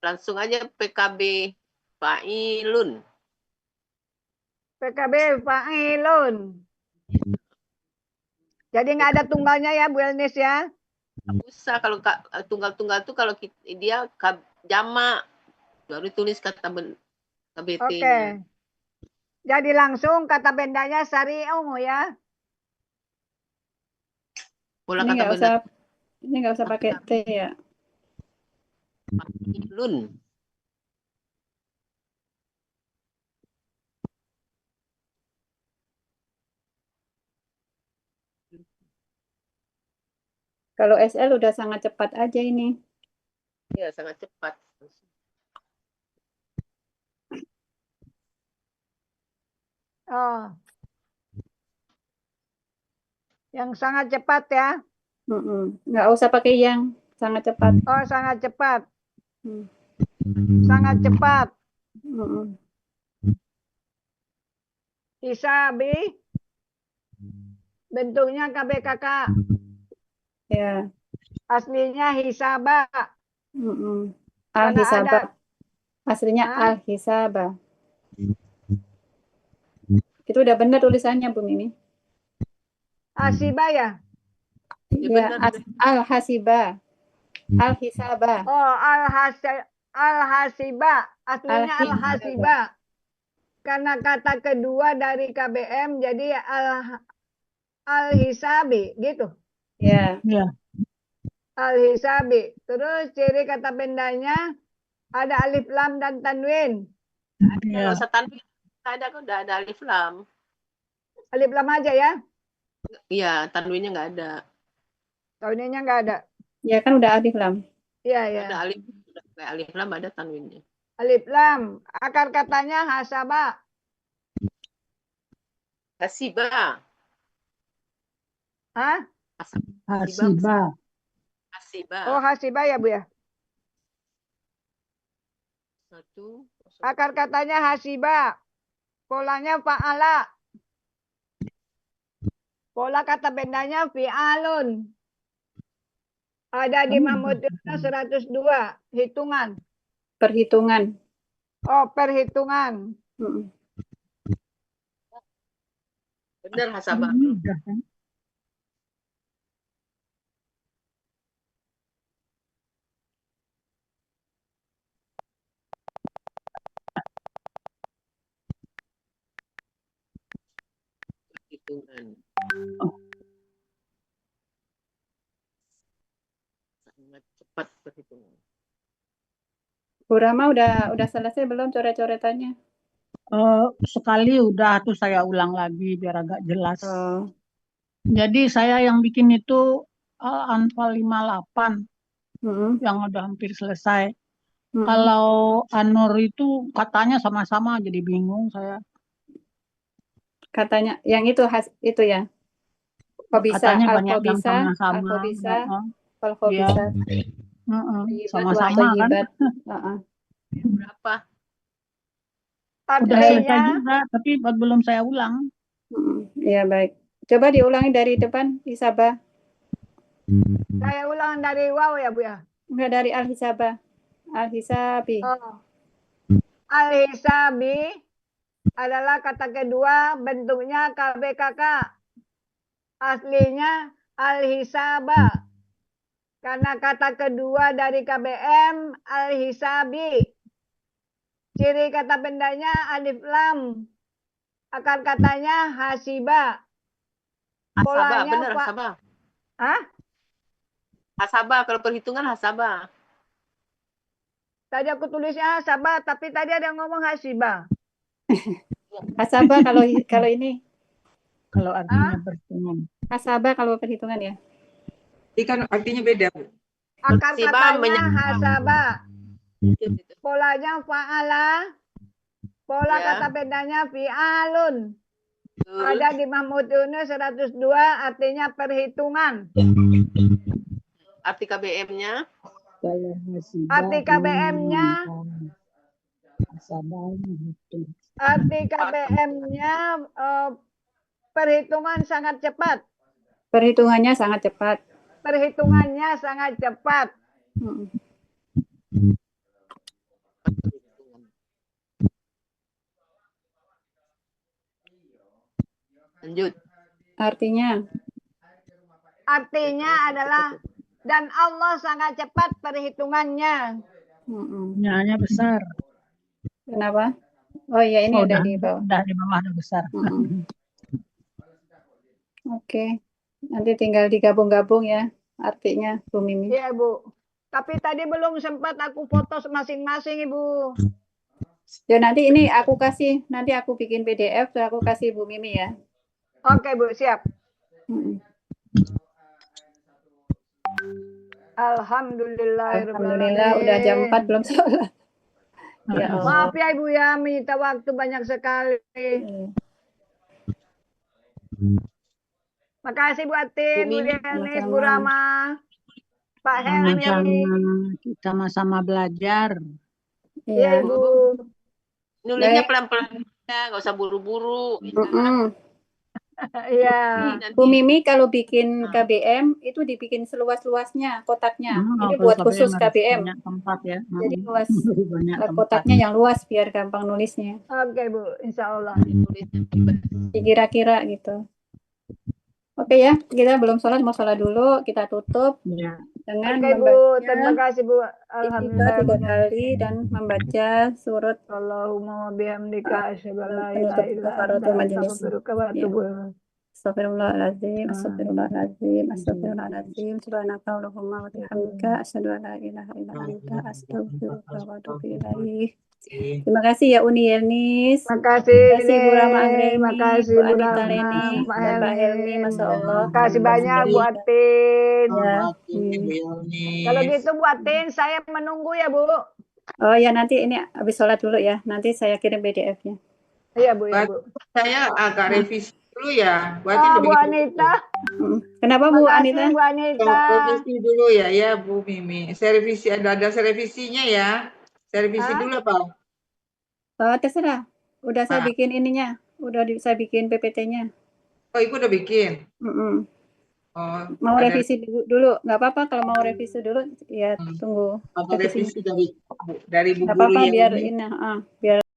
Langsung aja PKB Failun. PKB Fa'ilun. Jadi nggak ada tunggalnya ya Bu Elnis ya. Nggak usah kalau tunggal-tunggal tuh kalau dia jamak baru tulis kata KBT-nya. Oke. Jadi langsung kata bendanya sari'u ya. Pola Ini kata nggak benda usah. Ini nggak usah pakai T ya. Failun. Kalau SL udah sangat cepat aja ini. Ya, sangat cepat. Oh. Yang sangat cepat ya. Nggak usah pakai yang sangat cepat. Oh, sangat cepat. Hmm. Sangat cepat. Mm-mm. Hisabi. Bentuknya KBKK. Ya. Aslinya hisaba. Karena Al-hisabah. ada. Aslinya Hah? al-hisabah. Itu udah benar tulisannya Bu Mimi. Hasiba ya. Ya, al-hasibah. Al-hisabah. Oh, al-hasiba. Aslinya Al-hisabah. al-hasiba. Karena kata kedua dari KBM jadi al-hisabi gitu. Ya. Ya. Al-hisabi. Terus ciri kata bendanya ada alif lam dan tanwin. Kalau Ya. usah tanwin, ada kok udah ada alif lam. Alif lam aja ya. Iya, tanwinnya nggak ada. Tanwinnya nggak ada. Ya kan udah alif lam. Iya ya. Ada alif lam ada tanwinnya. Alif lam. Akar katanya hasaba. Hasiba. Hah? Hasiba. Hasibah. Oh, hasibah ya, Bu ya. 1. Akar katanya hasibah. Polanya fa'ala. Pola kata bendanya fi'alun. Ada di Mahmud Yunus 102. Hitungan. Perhitungan. Oh, perhitungan. Benar hasabah. Mudah kan? Perhitungan. Sangat cepat perhitungan. Bu Rama udah selesai belum coret-coretannya? Sekali udah tuh saya ulang lagi biar agak jelas. Oh. Jadi saya yang bikin itu Anfal 58 Mm-mm. yang udah hampir selesai. Mm-mm. Kalau Anur itu katanya sama-sama, jadi bingung saya. Katanya yang itu itu ya. Kobisa, Katanya banyak yang Al-Kobisa, sama-sama. Al-Kobisa, Heeh. Al-Kobisa. Heeh, Thayyibat wa sama-sama kan. thayyibat. Heeh. Berapa? Udah selesai Artinya, juga, tapi belum saya ulang. Iya baik. Coba diulangi dari depan hisabah. saya ulang dari waw ya, Bu ya. Enggak dari al-hisabah. Al-hisabi. Oh. Al-hisabi adalah kata kedua, bentuknya KBKK. Aslinya al-hisaba. Karena kata kedua dari KBM, al-hisabi. Ciri kata bendanya alif lam. Akar katanya hasiba. Hasabah, Polanya benar hasabah. Hah? Hasabah, kalau perhitungan hasabah. Tadi aku tulisnya hasabah, tapi tadi ada yang ngomong hasiba. Hasabah kalau ini. Kalau artinya perhitungan. Hasabah kalau perhitungan ya. Jadi kan artinya beda, Bu. Akar Hasiba katanya hasabah. Polanya fa'ala. Pola Ya. kata bedanya fi'alun. Betul. Ada di Mahmud Yunus 102 artinya perhitungan. Arti KBM-nya? Arti KBM-nya perhitungan sangat cepat. Perhitungannya sangat cepat. Perhitungannya sangat cepat. Lanjut. Artinya adalah dan Allah sangat cepat perhitungannya. Nya besar. Kenapa? Oh iya ini udah di bawah. Udah di bawah udah besar. Oke. Nanti tinggal digabung-gabung ya artinya Bu Mimi. Iya, Bu. Tapi tadi belum sempat aku foto masing-masing, Ibu. Ya nanti ini aku bikin PDF terus aku kasih Bu Mimi ya. Oke, Bu, siap. Alhamdulillah udah jam 4 belum sholat. Ya Allah. Maaf ya Ibu ya, minta waktu banyak sekali. Makasih Bu Atin, Bu Denis, Bu Rama, Pak Helmi. Kita sama-sama belajar. Iya Ibu. Nulisnya pelan-pelan ya, nggak usah buru-buru. Iya. Bu Mimi kalau bikin KBM itu dibikin seluas-luasnya kotaknya. Ini buat khusus KBM. Tempat ya. Jadi luas kotaknya yang luas biar gampang nulisnya. Oke Bu, insya Allah. Kira-kira gitu. Oke ya, kita belum sholat, mau sholat dulu, kita tutup dengan Bu, terima kasih Bu. Alhamdulillah 3 kali dan membaca surat Allahumma bihamdika asyhadu an la ilaha illa kafaratul majelis. Astagfirullahaladzim, astagfirullahaladzim, astagfirullahaladzim, subhanaka Allahumma wa bihamdika asyhadu an la ilaha illa anta astaghfiruka wa atubu ilaik. Terima kasih ya Uni Yelnis. Terima kasih Bu Rama Anggreni, makasih Bu Bu Anita Rama, Leni, dan Pak Helmi, Masya Allah. Terima kasih banyak Bu Atin. Ya. Kalau gitu Bu Atin, saya menunggu ya Bu. Oh ya nanti ini habis sholat dulu ya, nanti saya kirim PDF-nya. Iya Bu, ya Bu. Saya agak revisi dulu ya. Berarti Ah, udah Bu bikin Anita. Kenapa Bu Makasih Anita? Bu Anita. revisi dulu ya, ya Bu Mimi. Saya revisi, ada revisinya ya. Saya revisi Hah? dulu apa? Terserah. Udah saya Ah. bikin ininya. Saya bikin PPT-nya. Oh, Ibu udah bikin. Oh, Mau ada revisi dulu, nggak apa-apa kalau mau revisi dulu ya tunggu apa revisinya. revisi dari Bu Nggak Guru apa-apa yang biar ini. ini, biar